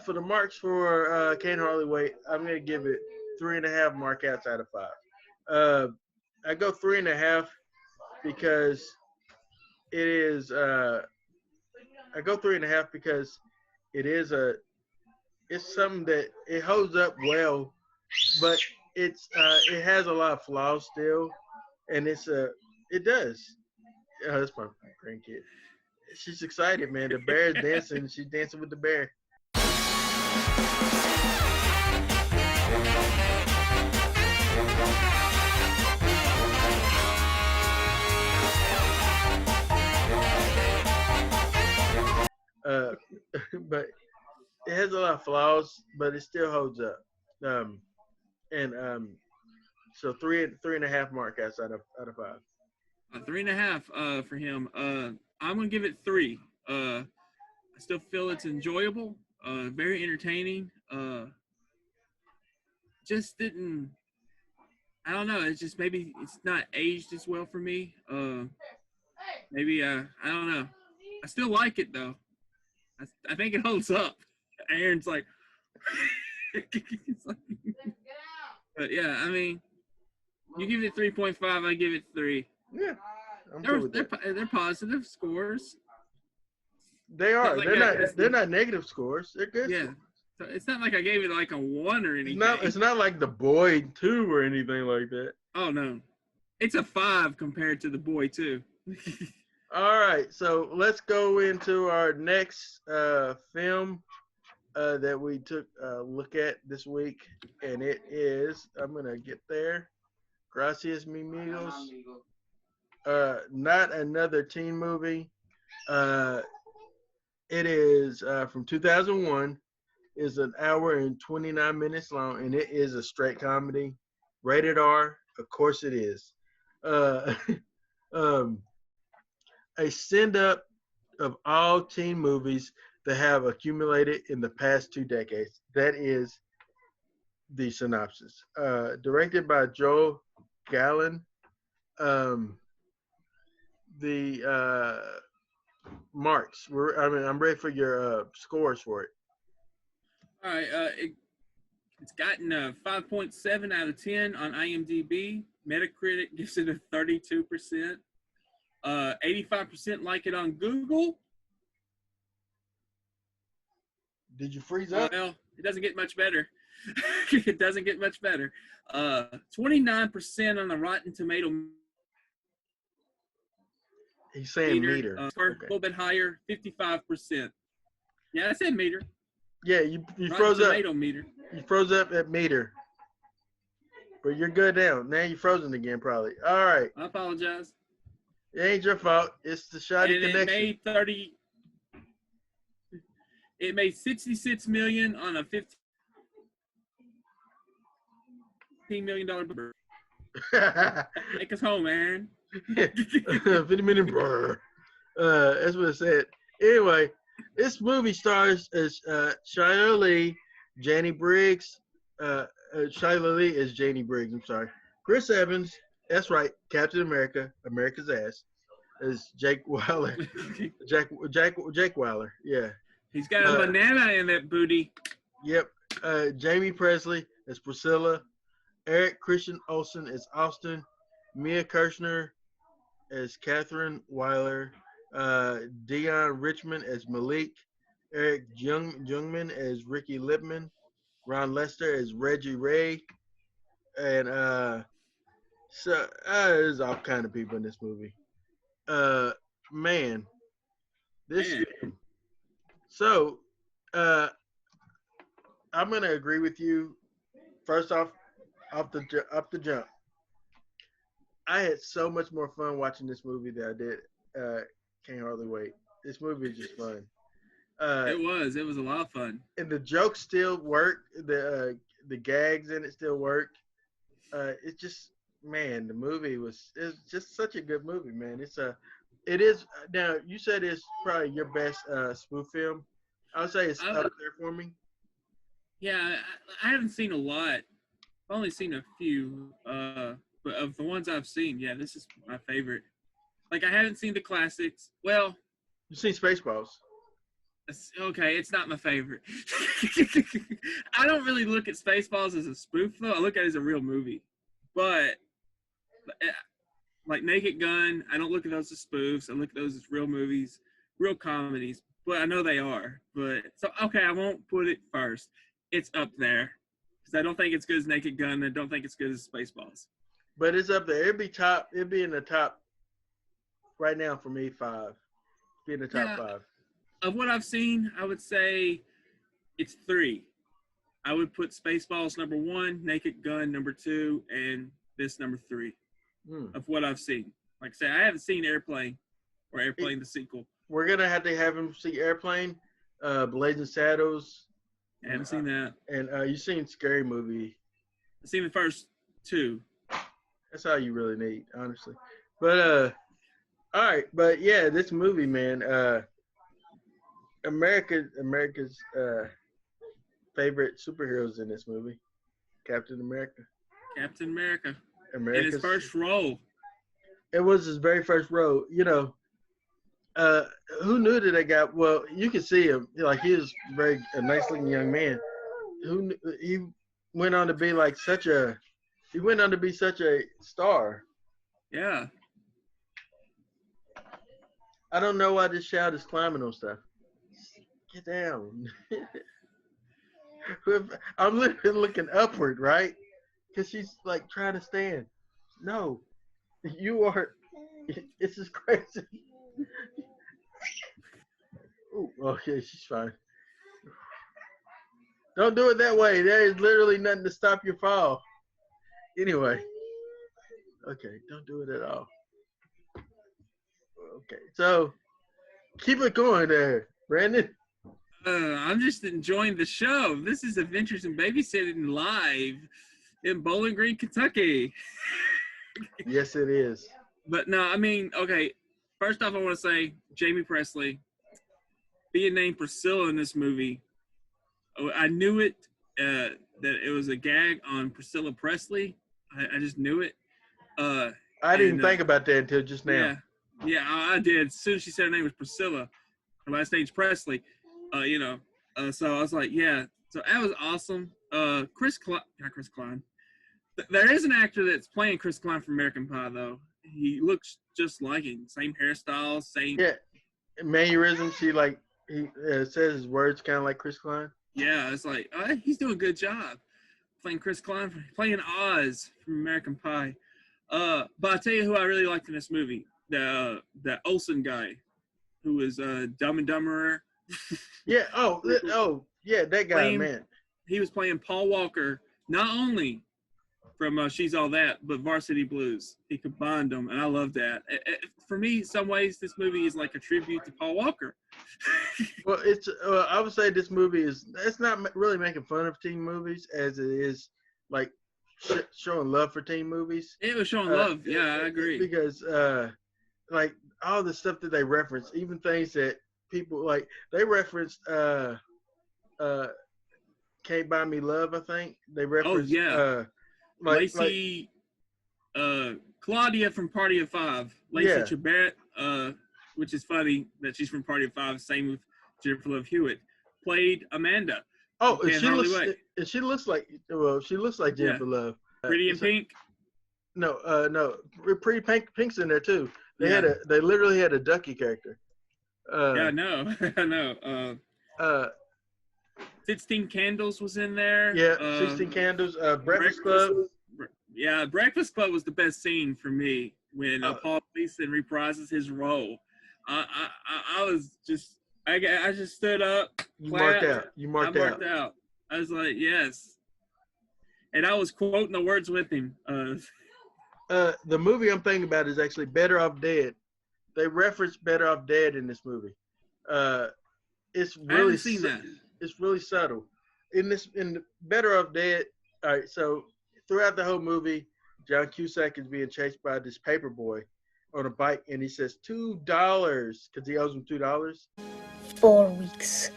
For the marks for Can't Hardly Wait, I'm gonna give it 3.5 Markouts out of 5. I go 3.5 because it is. I go 3.5 because it is it's something that it holds up well, but it has a lot of flaws still, and it does. That's my grandkid. She's excited, man. The bear is dancing. She's dancing with the bear. But it has a lot of flaws, but it still holds up. So 3.5 Markouts out of 5. 3.5 for him. I'm gonna give it 3. I still feel it's enjoyable, very entertaining. Just didn't. I don't know. It's just maybe it's not aged as well for me. Maybe I don't know. I still like it though. I think it holds up. Aaron's like, but yeah, I mean, you give it 3.5, I give it 3. Yeah, they're positive scores. They are. They're not negative scores. They're good. Yeah, so it's not like I gave it like a 1 or anything. It's not like The Boy 2 or anything like that. Oh no, it's a 5 compared to The Boy 2. All right, so let's go into our next film that we took a look at this week, and it is, I'm gonna get there. Gracias, mi amigos. not another teen movie. Uh, it is from 2001. Is an hour and 29 minutes long, and it is a straight comedy, rated R. Of course, it is. Uh, um, a send up of all teen movies that have accumulated in the past 2 decades. That is the synopsis. Directed by Joel Gallen. Um, the marks. I'm ready for your scores for it. All right. It's gotten a 5.7 out of 10 on IMDb. Metacritic gives it a 32%. 85% like it on Google. Did you freeze up? Well, it doesn't get much better. It doesn't get much better. 29% on the Rotten Tomato. He's saying meter. Okay. A little bit higher, 55%. Yeah, I said meter. Yeah, you Rotten froze up. Tomato meter. You froze up at meter. But you're good now. Now you're frozen again, probably. All right. I apologize. It ain't your fault. It's the shoddy connection. It made $66 million on a $15 million budget. Take us home, man. 50 million. That's what it said. Anyway, this movie stars as Shia Lee, Janie Briggs. Shia Lee is Janie Briggs. I'm sorry. Chris Evans. That's right. Captain America. America's ass. Is Jake Weiler. Jake Weiler. Yeah. He's got a banana in that booty. Yep. Jamie Presley as Priscilla. Eric Christian Olsen as Austin. Mia Kirshner as Catherine Weiler. Dion Richmond as Malik. Eric Jungman as Ricky Lipman. Ron Lester as Reggie Ray. And there's all kind of people in this movie. Man. So, I'm gonna agree with you. First off the jump, I had so much more fun watching this movie than I did. Can't hardly wait. This movie is just fun. It was a lot of fun, and the jokes still work. The gags in it still work. It's just, man, the movie it's just such a good movie, man. It is. Now, you said it's probably your best spoof film. I would say it's up there for me. Yeah, I haven't seen a lot. I've only seen a few. But of the ones I've seen, yeah, this is my favorite. Like, I haven't seen the classics. Well, you've seen Spaceballs. Okay, it's not my favorite. I don't really look at Spaceballs as a spoof, though. I look at it as a real movie. But like Naked Gun, I don't look at those as spoofs. I look at those as real movies, real comedies. But I know they are. But so, okay, I won't put it first. It's up there because I don't think it's good as Naked Gun. And I don't think it's good as Spaceballs. But it's up there. It'd be in the top right now for me. 5. Be in the top 5. Of what I've seen, I would say it's 3. I would put Spaceballs number 1, Naked Gun number 2, and this number 3 of what I've seen. Like I say, I haven't seen Airplane or Airplane the sequel. We're going to have him see Airplane, Blazing Saddles. I haven't seen that. And you've seen Scary Movie. I've seen the first 2. That's all you really need, honestly. But, all right. But, yeah, this movie, man, America's favorite superheroes in this movie, Captain America. Captain America. In his first role. It was his very first role. You know, who knew that guy? Well, you can see him. Like, he was a nice-looking young man. He went on to be such a star. Yeah. I don't know why this child is climbing on stuff. Get down. I'm literally looking upward, right? Because she's trying to stand. No, you are. This is crazy. Ooh, okay, she's fine. Don't do it that way. There is literally nothing to stop your fall. Anyway. Okay, don't do it at all. Okay, so keep it going there, Brandon. I'm just enjoying the show. This is Adventures in Babysitting live in Bowling Green, Kentucky. Yes, it is. But no, I mean, okay. First off, I want to say Jamie Presley being named Priscilla in this movie. I knew it that it was a gag on Priscilla Presley. I just knew it. I didn't think about that until just now. Yeah, I did. As soon as she said her name was Priscilla, her last name's Presley. So I was like, yeah. So that was awesome. Not Chris Klein. There is an actor that's playing Chris Klein from American Pie, though. He looks just like him. Same hairstyle, same. Yeah, mannerisms. He says his words kind of like Chris Klein. Yeah, it's like he's doing a good job playing Chris Klein, playing Oz from American Pie. But I tell you who I really liked in this movie, the Olsen guy, who was Dumb and Dumberer. Yeah. Yeah. That guy, man. He was playing Paul Walker, not only from She's All That, but Varsity Blues. He combined them, and I love that. For me, in some ways, this movie is like a tribute to Paul Walker. Well, it's. I would say this movie it's not really making fun of teen movies as it is like showing love for teen movies. It was showing love. Yeah, I agree. Because like all the stuff that they reference, even things that people like, they referenced Can't Buy Me Love, I think. They referenced Lacey, Claudia from Party of Five. Lacey Chabert, which is funny that she's from Party of Five, same with Jennifer Love Hewitt, played Amanda. Oh, she looks like Jennifer Love. Pretty in Pink? No. Pretty Pink's in there too. They literally had a Ducky character. I know. 16 Candles was in there. Yeah, 16 Candles. Breakfast Club. Yeah, Breakfast Club was the best scene for me when Paul Gleason reprises his role. I was just, I just stood up. You marked out. I was like, yes. And I was quoting the words with him. The movie I'm thinking about is actually Better Off Dead. They reference Better Off Dead in this movie. It's really, I haven't seen that. It's really subtle. In Better Off Dead, all right, so throughout the whole movie, John Cusack is being chased by this paper boy on a bike, and he says $2 because he owes him $2. 4 weeks.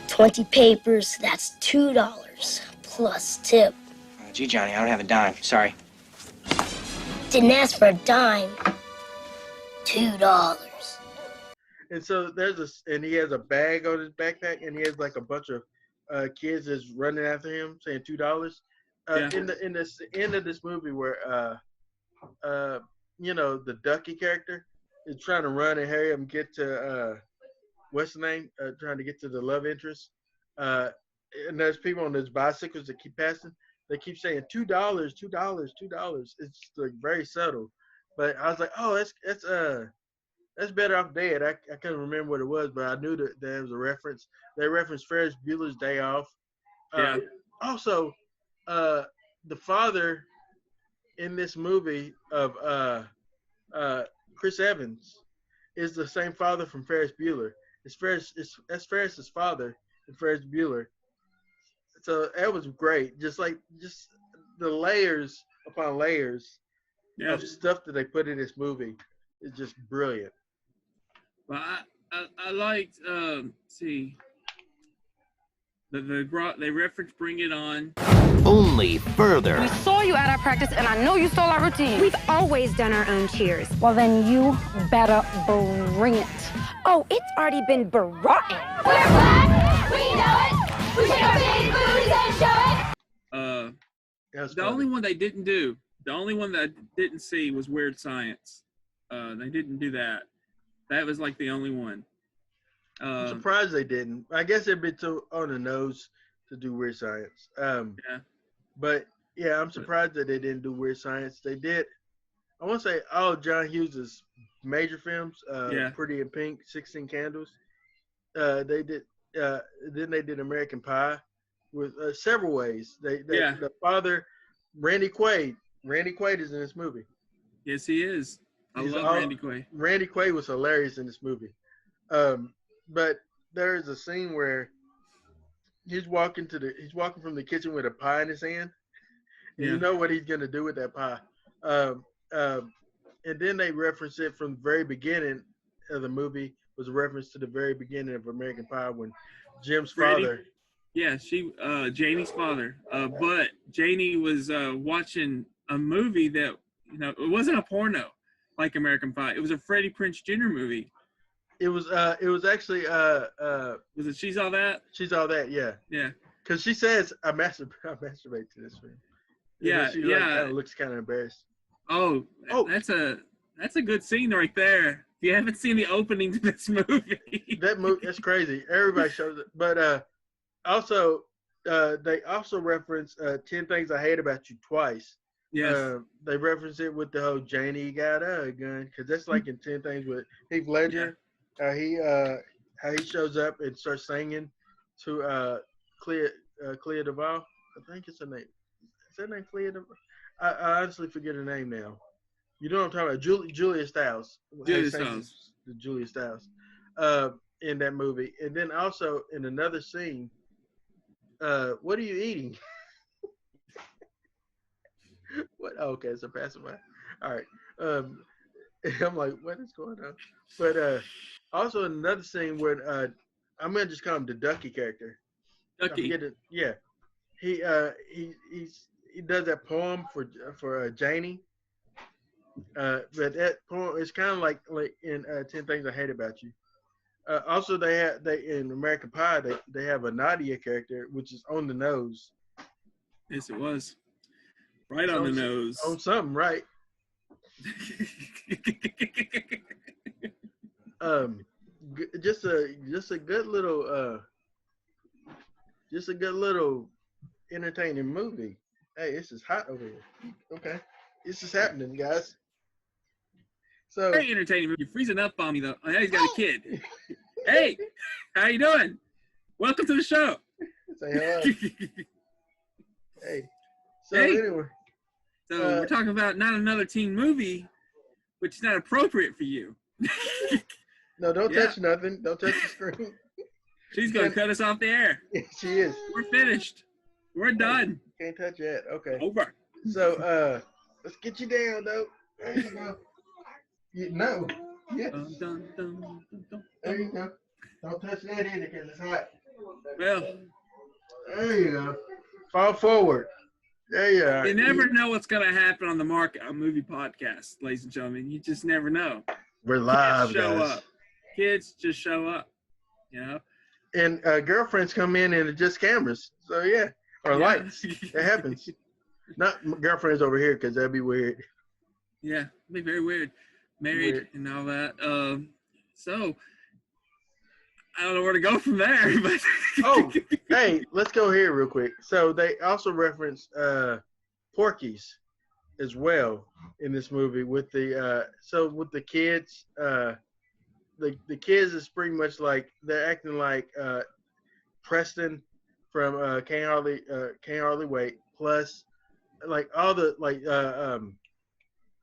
20 papers, that's $2 plus tip. Gee, Johnny, I don't have a dime. Sorry. Didn't ask for a dime. $2. And so and he has a bag on his backpack, and he has like a bunch of kids that's running after him saying $2. In the end of this movie where the Ducky character is trying to run and hurry up and get to what's the name? Trying to get to the love interest. And there's people on those bicycles that keep passing. They keep saying $2, $2, $2. It's like very subtle. But I was like, oh, that's Better Off Dead. I couldn't remember what it was, but I knew that there was a reference. They referenced Ferris Bueller's Day Off. Also, the father in this movie of Chris Evans is the same father from Ferris Bueller. That's Ferris's father in Ferris Bueller. So that was great. Just the layers upon layers of stuff that they put in this movie is just brilliant. Well, I liked they reference Bring It On. Only further. We saw you at our practice, and I know you stole our routine. We've always done our own cheers. Well, then you better bring it. Oh, it's already been brought in. We're black. We know it. We shake our big booties and show it. The only one they didn't do, the only one that I didn't see was Weird Science. They didn't do that. That was like the only one. I'm surprised they didn't. I guess it'd be too on the nose to do Weird Science. But yeah, I'm surprised that they didn't do Weird Science. They did. I want to say all John Hughes' major films. Pretty in Pink, 16 Candles. They did. Then they did American Pie with several ways. The father, Randy Quaid. Randy Quaid is in this movie. Yes, he is. I love Randy Quaid. Randy Quaid was hilarious in this movie. But there's a scene where he's walking from the kitchen with a pie in his hand, and you know what he's gonna do with that pie. And then they reference it from the very beginning of the movie. Was a reference to the very beginning of American Pie when Jim's father. Yeah, Janie's father. But Janie was watching a movie that, it wasn't a porno like American Pie. It was a Freddie Prinze Jr. movie. It was actually was it She's All That? She's All That, yeah. Yeah. Because she says I masturbate to this film. Yeah, she kind of looks kind of embarrassed. Oh, that's a good scene right there. If you haven't seen the opening to this movie, that's crazy. Everybody shows it, but also they also reference 10 Things I Hate About You twice. Yes. They reference it with the whole Janie got a gun, because that's like in 10 Things with Heath Ledger. How he shows up and starts singing to Clea Duvall. I think it's her name. Is that name Clea Duvall? I honestly forget her name now. You know what I'm talking about? Julia Stiles. Julia Stiles. In that movie. And then also in another scene, what are you eating? What? Oh, okay, it's a passerby. All right. I'm like, what is going on? But also in another scene where I'm gonna just call him the Ducky character. Ducky. Yeah. He does that poem for Janie. But that poem is kind of like in 10 Things I Hate About You. Also, they in American Pie they have a Nadia character, which is on the nose. Yes, it was. Right on the nose. On something, right? Just a good little entertaining movie. Hey, this is hot over here. Okay, this is happening, guys. So very entertaining. You're freezing up on me though. I know he's got a kid. Hey, how you doing? Welcome to the show. Say hello. Hey. So anyway. So we're talking about not another teen movie, which is not appropriate for you. No, don't touch nothing. Don't touch the screen. She's gonna cut us off the air. She is. We're finished. We're done. Can't touch that. Okay. Over. So let's get you down though. There you go. No. Yes. There you go. Don't touch that either because it's hot. Well. There you go. Fall forward. There you are. You never know what's going to happen on the Markout Movie Podcast, ladies and gentlemen. You just never know. We're live, show guys. Up. Kids just show up, And girlfriends come in and adjust cameras. So, yeah. Or lights. It happens. Not girlfriends over here because that'd be weird. Yeah, it'd be very weird. Married and all that. So, I don't know where to go from there. But oh, hey, let's go here real quick. So they also reference Porky's as well in this movie with the with the kids. The kids is pretty much like they're acting like Preston from Can't Hardly Wait, plus like all the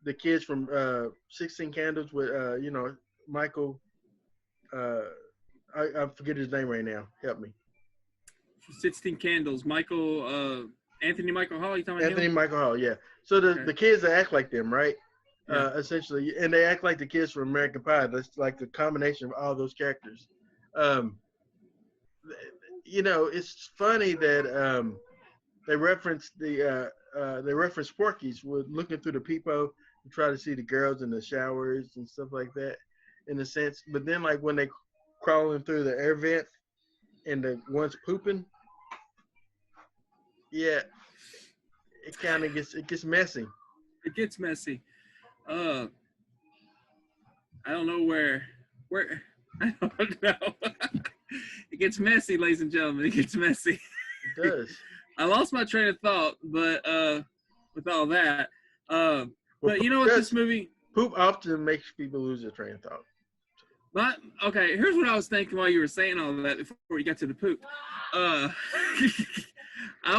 the kids from 16 Candles with Michael. I forget his name right now. Help me. 16 Candles. Anthony Michael Hall. You talking about Anthony Michael Hall? Yeah. So the kids that act like them, right? Yeah. Essentially, and they act like the kids from American Pie. That's like the combination of all those characters. It's funny that they reference Porky's with looking through the peephole to try to see the girls in the showers and stuff like that, in a sense. But then, like when they crawling through the air vent and the one's pooping, yeah, it kind of gets messy. It gets messy. I don't know where I don't know. It gets messy, ladies and gentlemen. It gets messy. It does. I lost my train of thought, but with all that, but you know what, this movie poop often makes people lose their train of thought. But okay, here's what I was thinking while you were saying all of that before you got to the poop. I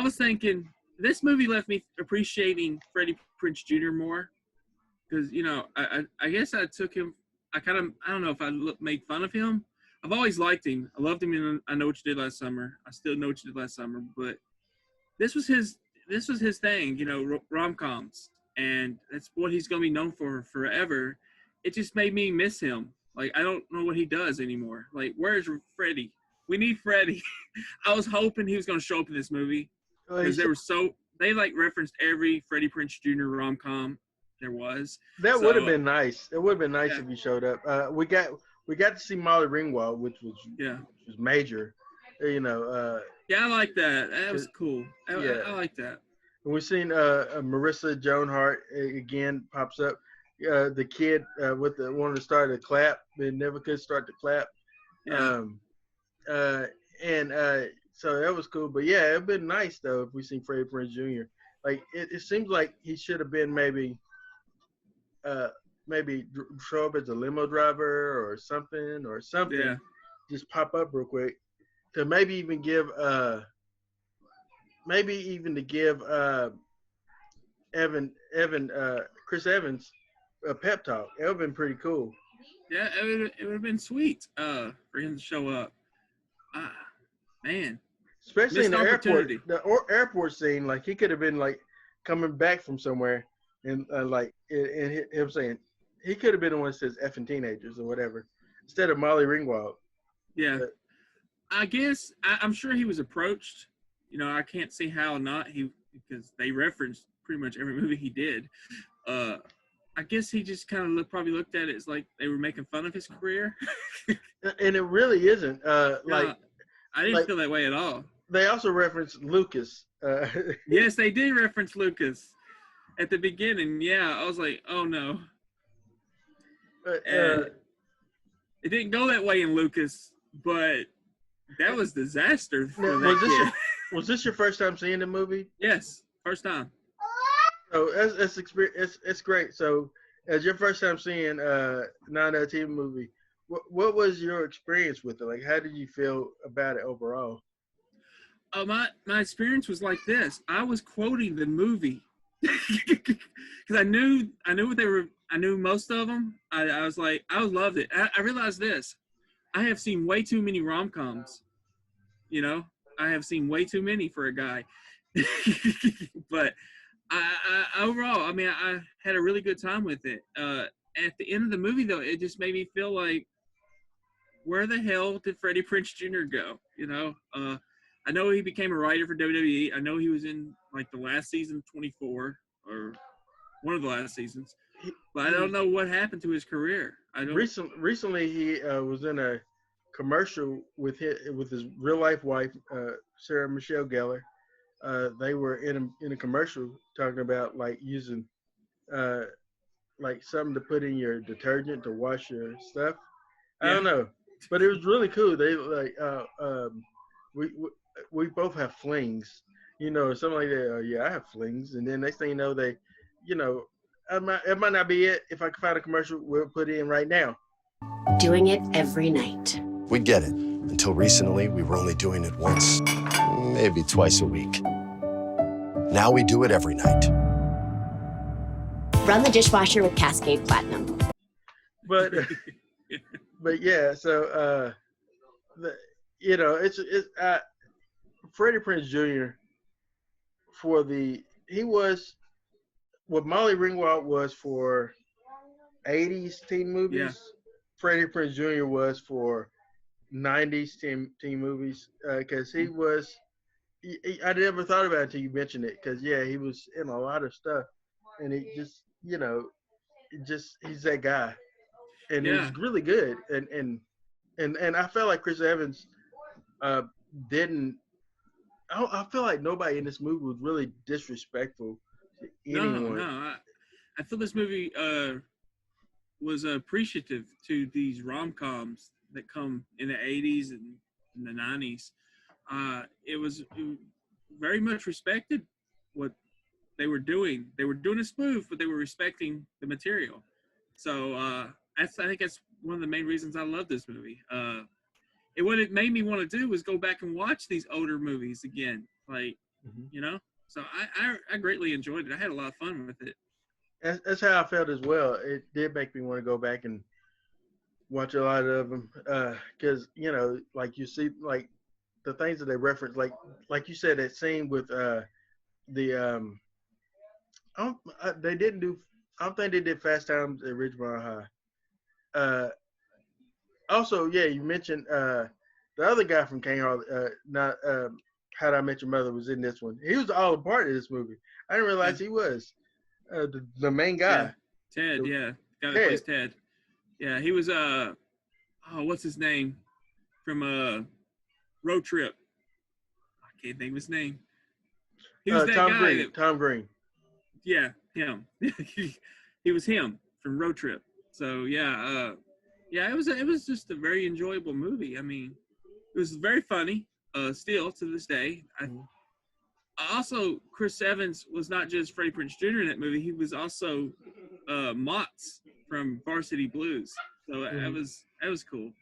was thinking this movie left me appreciating Freddie Prinze Jr. more because I guess I took him. I don't know if I made fun of him. I've always liked him. I loved him in I Know What You Did Last Summer. I still know what you did last summer, but this was his thing, rom-coms, and that's what he's gonna be known for forever. It just made me miss him. Like, I don't know what he does anymore. Like, where's Freddie? We need Freddie. I was hoping he was gonna show up in this movie because they like referenced every Freddie Prinze Jr. rom-com there was. That would have been nice. It would have been nice if he showed up. We got to see Molly Ringwald, which was major. Yeah, I like that. That was cool. I like that. And we've seen Marissa Joan Hart again pops up. The kid with the wanted to start a clap and never could start the clap. Yeah. So that was cool. But yeah, it'd been nice though if we seen Freddie Prinze Jr. Like it seems like he should have been maybe show up as a limo driver or something. Yeah. Just pop up real quick to maybe even give Chris Evans a pep talk. It would have been pretty cool. Yeah, it would have been sweet for him to show up. Man. Especially in the airport. The airport scene, like he could have been like coming back from somewhere and him saying he could have been the one that says effing teenagers or whatever instead of Molly Ringwald. Yeah. I guess I'm sure he was approached. I can't see how not because they referenced pretty much every movie he did. I guess he just kind of probably looked at it as like they were making fun of his career. And it really isn't. I didn't feel that way at all. They also referenced Lucas. Yes, they did reference Lucas at the beginning. Yeah, I was like, oh no. It didn't go that way in Lucas, but that was disaster for that kid. Was this your first time seeing the movie? Yes, first time. So it's great. So as your first time seeing a 9/10 movie, what was your experience with it? Like, how did you feel about it overall? My experience was like this. I was quoting the movie because I knew what they were. I knew most of them. I was like, I loved it. I realized this. I have seen way too many rom-coms. I have seen way too many for a guy. But I overall, I mean, I had a really good time with it. At the end of the movie, though, it just made me feel like, where the hell did Freddie Prinze Jr. go? I know he became a writer for WWE. I know he was in like the last season, 24, or one of the last seasons. But I don't know what happened to his career. Recently, he was in a commercial with his real life wife, Sarah Michelle Gellar. They were in a commercial talking about like using like something to put in your detergent to wash your stuff. I don't know, but it was really cool. They like we both have flings, something like that. Yeah, I have flings, and then next thing you know, they, it might not be it. If I can find a commercial, we'll put it in right now. Doing it every night. We get it. Until recently, we were only doing it once, maybe twice a week. Now we do it every night. Run the dishwasher with Cascade Platinum. But yeah, so it's Freddie Prinze Jr. He was what Molly Ringwald was for 80s teen movies. Yeah. Freddie Prinze Jr. was for 90s teen movies because he was. I never thought about it until you mentioned it because he was in a lot of stuff, and he just he's that guy, and he's really good, and I felt like Chris Evans didn't. I feel like nobody in this movie was really disrespectful to anyone. No. I feel this movie was appreciative to these rom-coms that come in the 80s and in the 90s. It was very much respected what they were doing. They were doing it smooth, but they were respecting the material. So I think that's one of the main reasons I love this movie. What it made me want to do was go back and watch these older movies again, like So I greatly enjoyed it. I had a lot of fun with it. That's how I felt as well. It did make me want to go back and watch a lot of them because like you see, like the things that they reference, like you said, that scene with the I don't, they didn't do. I don't think they did Fast Times at Ridgemont High. Also, yeah, you mentioned the other guy from King Hall, not How I Met Your Mother, was in this one. He was all a part of this movie. I didn't realize he was the main guy. Yeah. Ted, guy that plays Ted. Yeah, he was what's his name from Road Trip? I can't think of his name. He was that Tom guy. Green. Tom Green. Yeah, him. He was him from Road Trip. So yeah, it was just a very enjoyable movie. I mean, it was very funny. Still to this day. Also, Chris Evans was not just Freddie Prinze Jr. in that movie. He was also Mott's from Varsity Blues. So that was cool.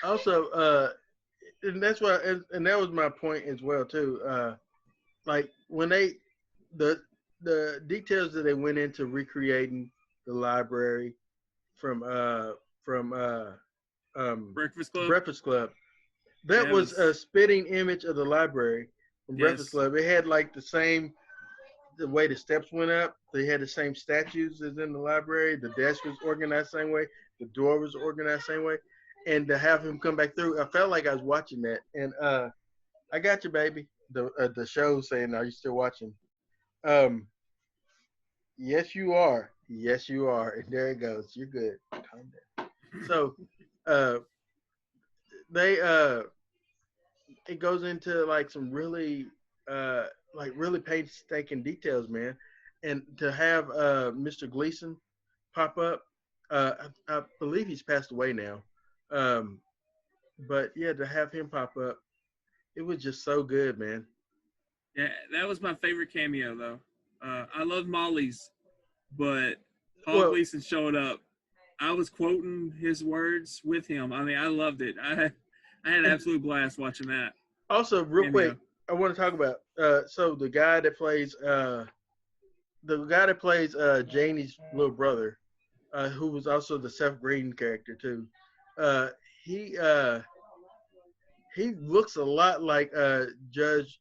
Also, and that's why, and that was my point as well too. Like when the details that they went into recreating the library from Breakfast Club. That was a spitting image of the library from Breakfast Club. It had like the way the steps went up. They had the same statues as in the library. The desk was organized the same way. The door was organized the same way. And to have him come back through, I felt like I was watching that. And I got you, baby. The show saying, "Are you still watching?" Yes, you are. Yes, you are. And there it goes. You're good. Calm down. So, it goes into like some really really painstaking details, man. And to have Mr. Gleason pop up, I believe he's passed away now. But yeah, to have him pop up, it was just so good, man. Yeah, that was my favorite cameo though. I love Molly's, but Paul Gleason showed up. I was quoting his words with him. I mean, I loved it. I had an absolute blast watching that. Also, real quick, I want to talk about so the guy that plays Janie's little brother, who was also the Seth Green character too. He looks a lot like Judge.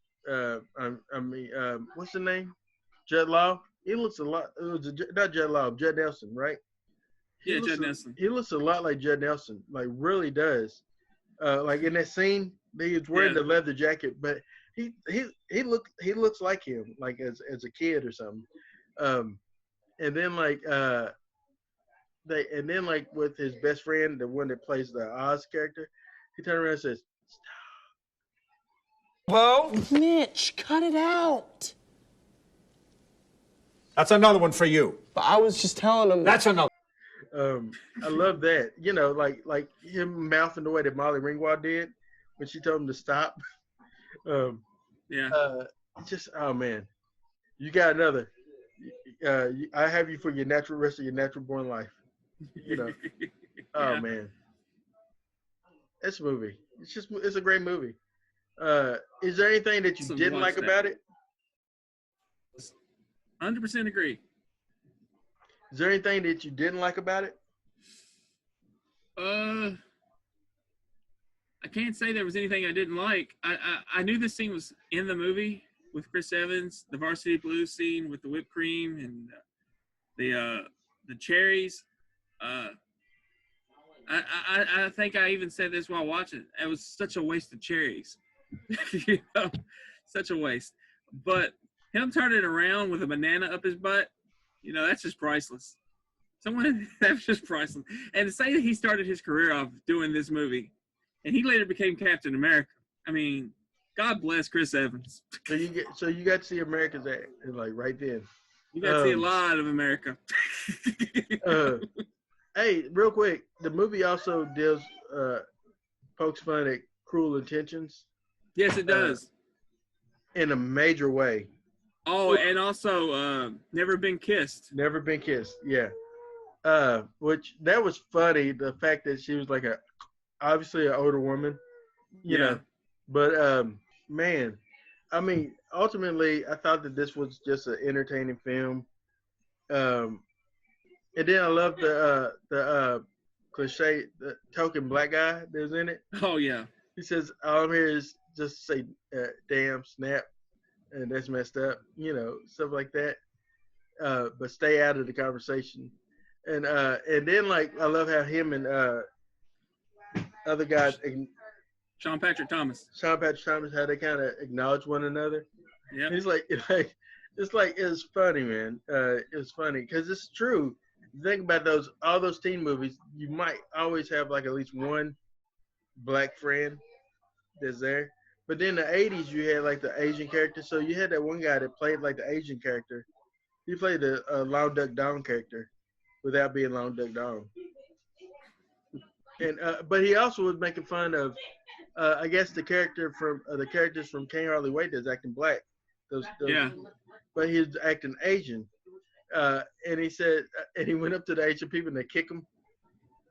What's the name? Judd Law. He looks a lot. Not Judd Law. Judd Nelson, right? Judd Nelson. He looks a lot like Judd Nelson. Like really does. Like in that scene, he was wearing the leather jacket, but he looks like him, like as a kid or something. And then with his best friend, the one that plays the Oz character, he turned around and says, "Stop." Whoa, Mitch, cut it out. That's another one for you. But I was just telling him. That's another. I love that. Like him mouthing the way that Molly Ringwald did when she told him to stop. Just oh man, you got another. I have you for your rest of your natural born life. Oh man, this movie. It's a great movie. Is there anything that you didn't like about it? 100% agree. Is there anything that you didn't like about it? I can't say there was anything I didn't like. I knew this scene was in the movie with Chris Evans, the Varsity Blues scene with the whipped cream and the cherries. I think I even said this while watching. It was such a waste of cherries. Such a waste. But him turning around with a banana up his butt, that's just priceless. That's just priceless. And to say that he started his career off doing this movie, and he later became Captain America. I mean, God bless Chris Evans. So you got to see America's act, like right then. You got to see a lot of America. Hey, real quick, the movie also deals pokes fun at Cruel Intentions. Yes, it does. In a major way. Oh, and also Never Been Kissed. Never Been Kissed, yeah. Which that was funny, the fact that she was like obviously an older woman, you know. But man, I mean, ultimately I thought that this was just an entertaining film. And then I love the cliche, the token black guy that's in it. Oh yeah. He says, "All I'm here is just to say, damn, snap, and that's messed up," stuff like that. But stay out of the conversation. And then like I love how him and other guys, Sean Patrick Thomas, how they kind of acknowledge one another. Yeah. He's like it's funny, man. It's funny because it's true. Think about all those teen movies. You might always have like at least one black friend that's there. But then in the 80s, you had like the Asian character. So you had that one guy that played like the Asian character. He played the Long Duck Dong character without being Long Duck Dong. And but he also was making fun of, I guess the characters from Can't Hardly Wait that's acting black. Those, yeah. But he was acting Asian. And he said, and he went up to the Asian people and they kick him.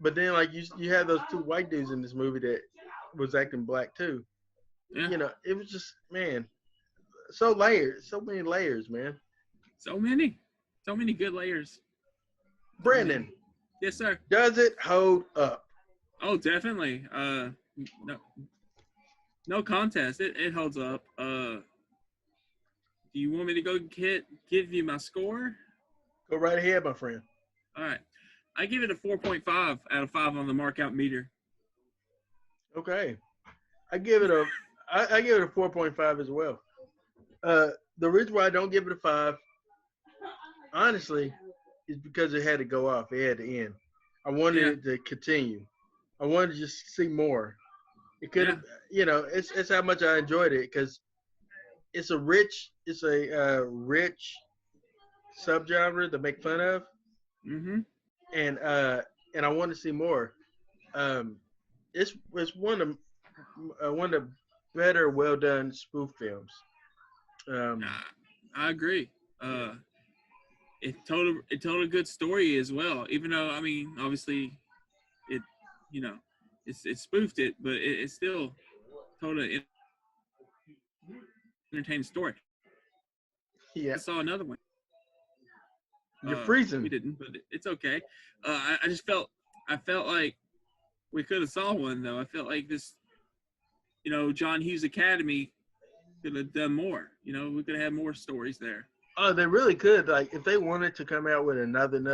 But then like you have those two white dudes in this movie that was acting black too. Yeah. It was just, man, so many layers, man. So many good layers. Brandon. Yes, sir. Does it hold up? Oh, definitely. No contest. It holds up. Do you want me to go give you my score? Go right ahead, my friend. All right. I give it a 4.5 out of 5 on the Markout meter. Okay. I give it a 4.5 as well. The reason why I don't give it a 5, honestly, is because it had to go off. It had to end. I wanted it to continue. I wanted to just see more. It could have, it's how much I enjoyed it because it's a rich subgenre to make fun of. Mm-hmm. And I want to see more. It's one of the better, well done spoof films. I agree. It told a good story as well. Even though, I mean, obviously, it spoofed it, but it still told an entertaining story. Yeah. I saw another one. You're freezing. We didn't, but it's okay. I felt like we could have saw one though. I felt like this, John Hughes Academy could have done more. We could have had more stories there. Oh, they really could. Like if they wanted to come out with another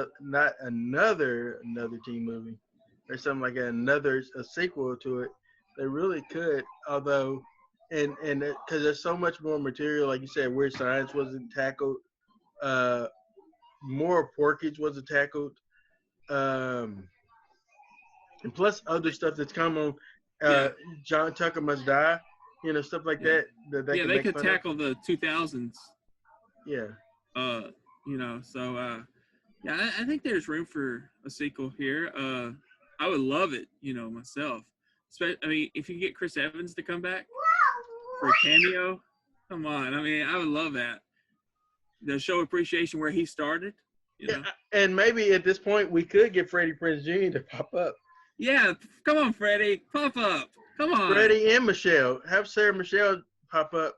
teen movie or something like that, a sequel to it, they really could. Although, and because there's so much more material, like you said, Weird Science wasn't tackled. More Porkage wasn't tackled. And plus other stuff that's come on. John Tucker Must Die. Stuff like that. They could tackle the 2000s. Yeah. So I think there's room for a sequel here. I would love it, myself. I mean, if you get Chris Evans to come back for a cameo, come on. I mean, I would love that. To show appreciation where he started. Yeah, and maybe at this point we could get Freddie Prinze Jr. to pop up. Yeah, come on, Freddie, pop up. Come on, Freddie and Michelle. Have Sarah Michelle pop up,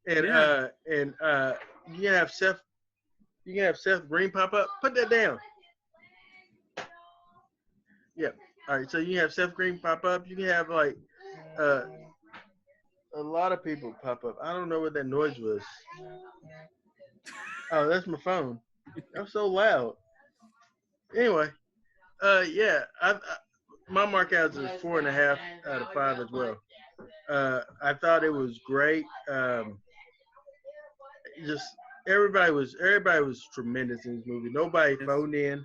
and you can have Seth. You can have Seth Green pop up. Put that down. Yeah. All right. So you can have Seth Green pop up. You can have like a lot of people pop up. I don't know what that noise was. Oh, that's my phone. That was so loud. Anyway, my Markout is 4.5 out of 5 as well. I thought it was great. Just everybody was tremendous in this movie. Nobody phoned in.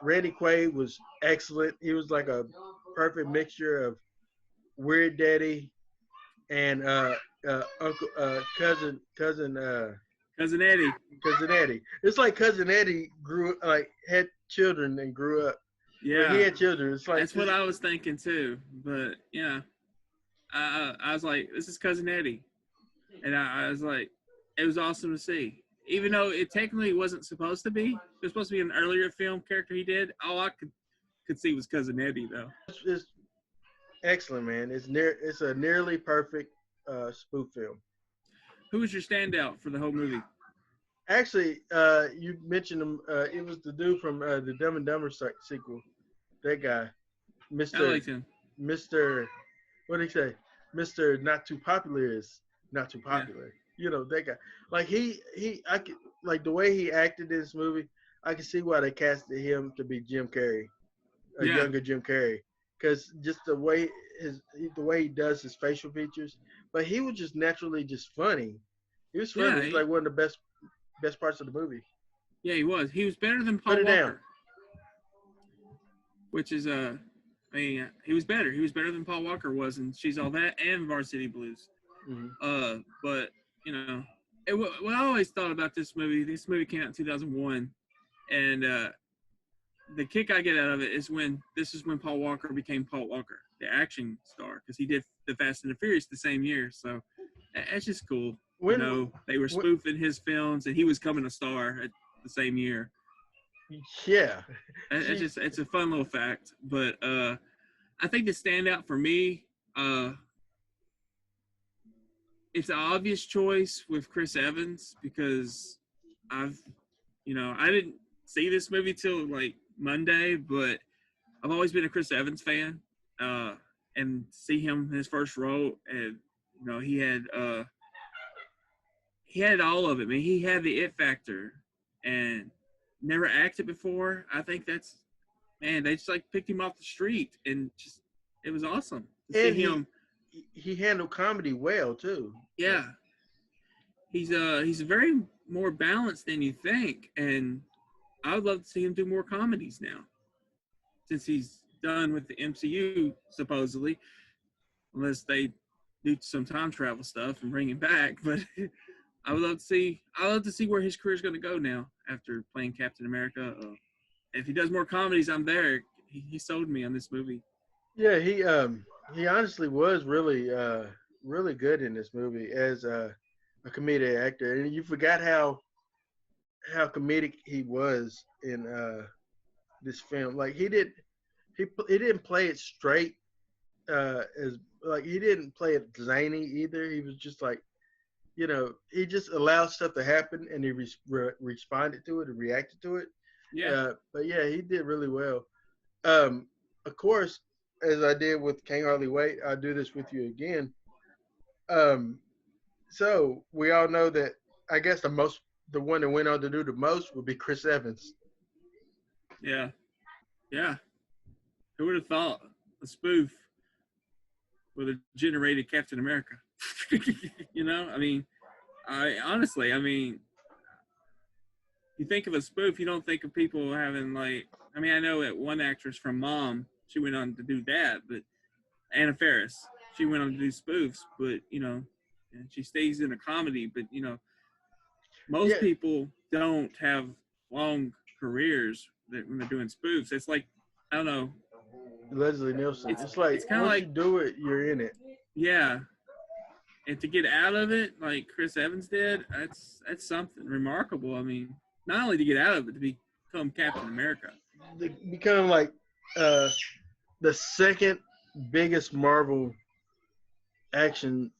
Randy Quaid was excellent. He was like a perfect mixture of Weird Daddy and cousin Eddie. Cousin Eddie. It's like Cousin Eddie had children and grew up. Yeah, he had children. It's like that's what I was thinking too. But I was like, this is Cousin Eddie, and I was like, it was awesome to see. Even though it technically wasn't supposed to be, it was supposed to be an earlier film character he did. All I could see was Cousin Eddie though. It's excellent, man. It's a nearly perfect spoof film. Who was your standout for the whole movie? Actually, you mentioned him. It was the dude from the Dumb and Dumber sequel. That guy, I Mister liked him. Mister. What did he say? Mister Not Too Popular is not too Yeah. popular. You know that guy. Like I could like the way he acted in this movie. I can see why they casted him to be Jim Carrey, a Yeah. younger Jim Carrey, because just the way he does his facial features. But he was just naturally just funny. He was funny. Yeah, It's like one of the best parts of the movie. Yeah, he was. He was better than Paul Put it Walker. down. Which is I mean, he was better. He was better than Paul Walker was in She's All That and Varsity Blues. Mm-hmm. But you know, what I always thought about this movie came out in 2001, and the kick I get out of it is when Paul Walker became Paul Walker, the action star, because he did the Fast and the Furious the same year. So it's just cool. They were spoofing his films, and he was coming a star at the same year. Yeah, it's a fun little fact. But I think the standout for me, it's an obvious choice with Chris Evans, because I didn't see this movie till like Monday, but I've always been a Chris Evans fan, and see him in his first role, and he had all of it, man. He had the it factor, and never acted before. I think that's, man, they just like picked him off the street, and just it was awesome to see him. He handled comedy well too. Yeah, he's very more balanced than you think, and I would love to see him do more comedies now, since he's done with the MCU supposedly, unless they do some time travel stuff and bring him back. But I would love to see where his career is going to go now after playing Captain America. If he does more comedies, I'm there. He sold me on this movie. Yeah, he honestly was really really good in this movie as a comedic actor, and you forgot how comedic he was in this film. Like he didn't play it straight as like he didn't play it zany either. He was just like, he just allowed stuff to happen, and he responded to it and reacted to it. Yeah. But yeah, he did really well. Of course, as I did with Can't Hardly Wait, I'll do this with you again. So we all know that I guess the one that went on to do the most would be Chris Evans. Yeah. Yeah. Who would have thought a spoof with a generated Captain America? I mean, honestly, you think of a spoof, you don't think of people having like, I know that one actress from Mom, she went on to do that, but Anna Faris, she went on to do spoofs, but and she stays in a comedy, but most people don't have long careers when they're doing spoofs. It's like, I don't know, Leslie Nielsen. It's like once like, you do it, you're in it. Yeah. And to get out of it, like Chris Evans did, that's something remarkable. I mean, not only to get out of it, to become Captain America. To become like the second biggest Marvel action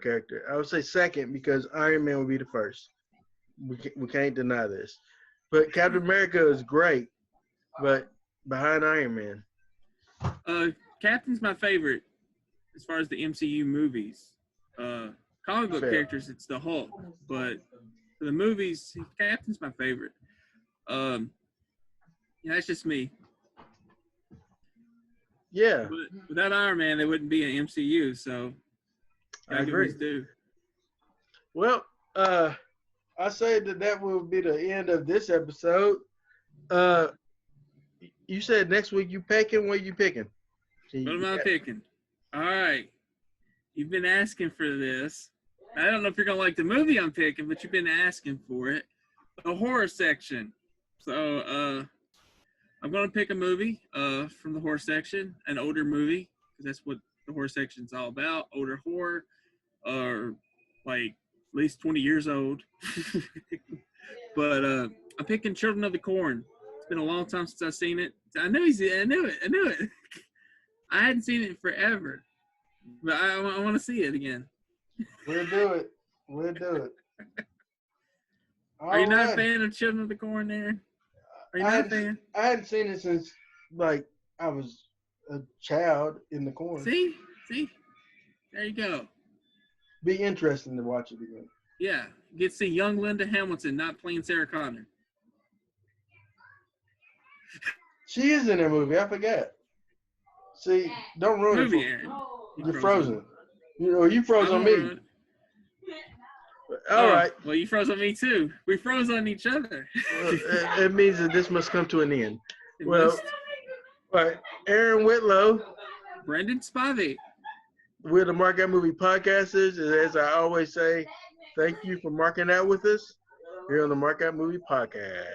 character. I would say second because Iron Man would be the first. We can't deny this. But Captain America is great, but behind Iron Man. Captain's my favorite as far as the MCU movies. Comic book characters, it's the Hulk, but for the movies, Captain's my favorite. That's just me. Yeah. But without Iron Man, there wouldn't be an MCU, so I agree. Well, I say that will be the end of this episode. You said next week you picking. What are you picking? What am I picking? All right. You've been asking for this. I don't know if you're going to like the movie I'm picking, but you've been asking for it. The horror section. So I'm going to pick a movie from the horror section, an older movie, because that's what the horror section's all about, older horror, or like at least 20 years old. But I'm picking Children of the Corn. It's been a long time since I've seen it. I knew it. I hadn't seen it in forever. But I want to see it again. We'll do it. Are you not a fan of Children of the Corn there? Are you not a fan? I hadn't seen it since, like, I was a child in the corn. See? There you go. Be interesting to watch it again. Yeah. Get to see young Linda Hamilton not playing Sarah Connor. She is in that movie. I forgot. See, don't ruin movie, it. Aaron. You're frozen. You froze on me. All right. Well, you froze on me too. We froze on each other. Well, it means that this must come to an end. All right. Aaron Whitlow. Brendan Spivey. We're the Markout Movie Podcasters. And as I always say, thank you for marking out with us here on the Markout Movie Podcast.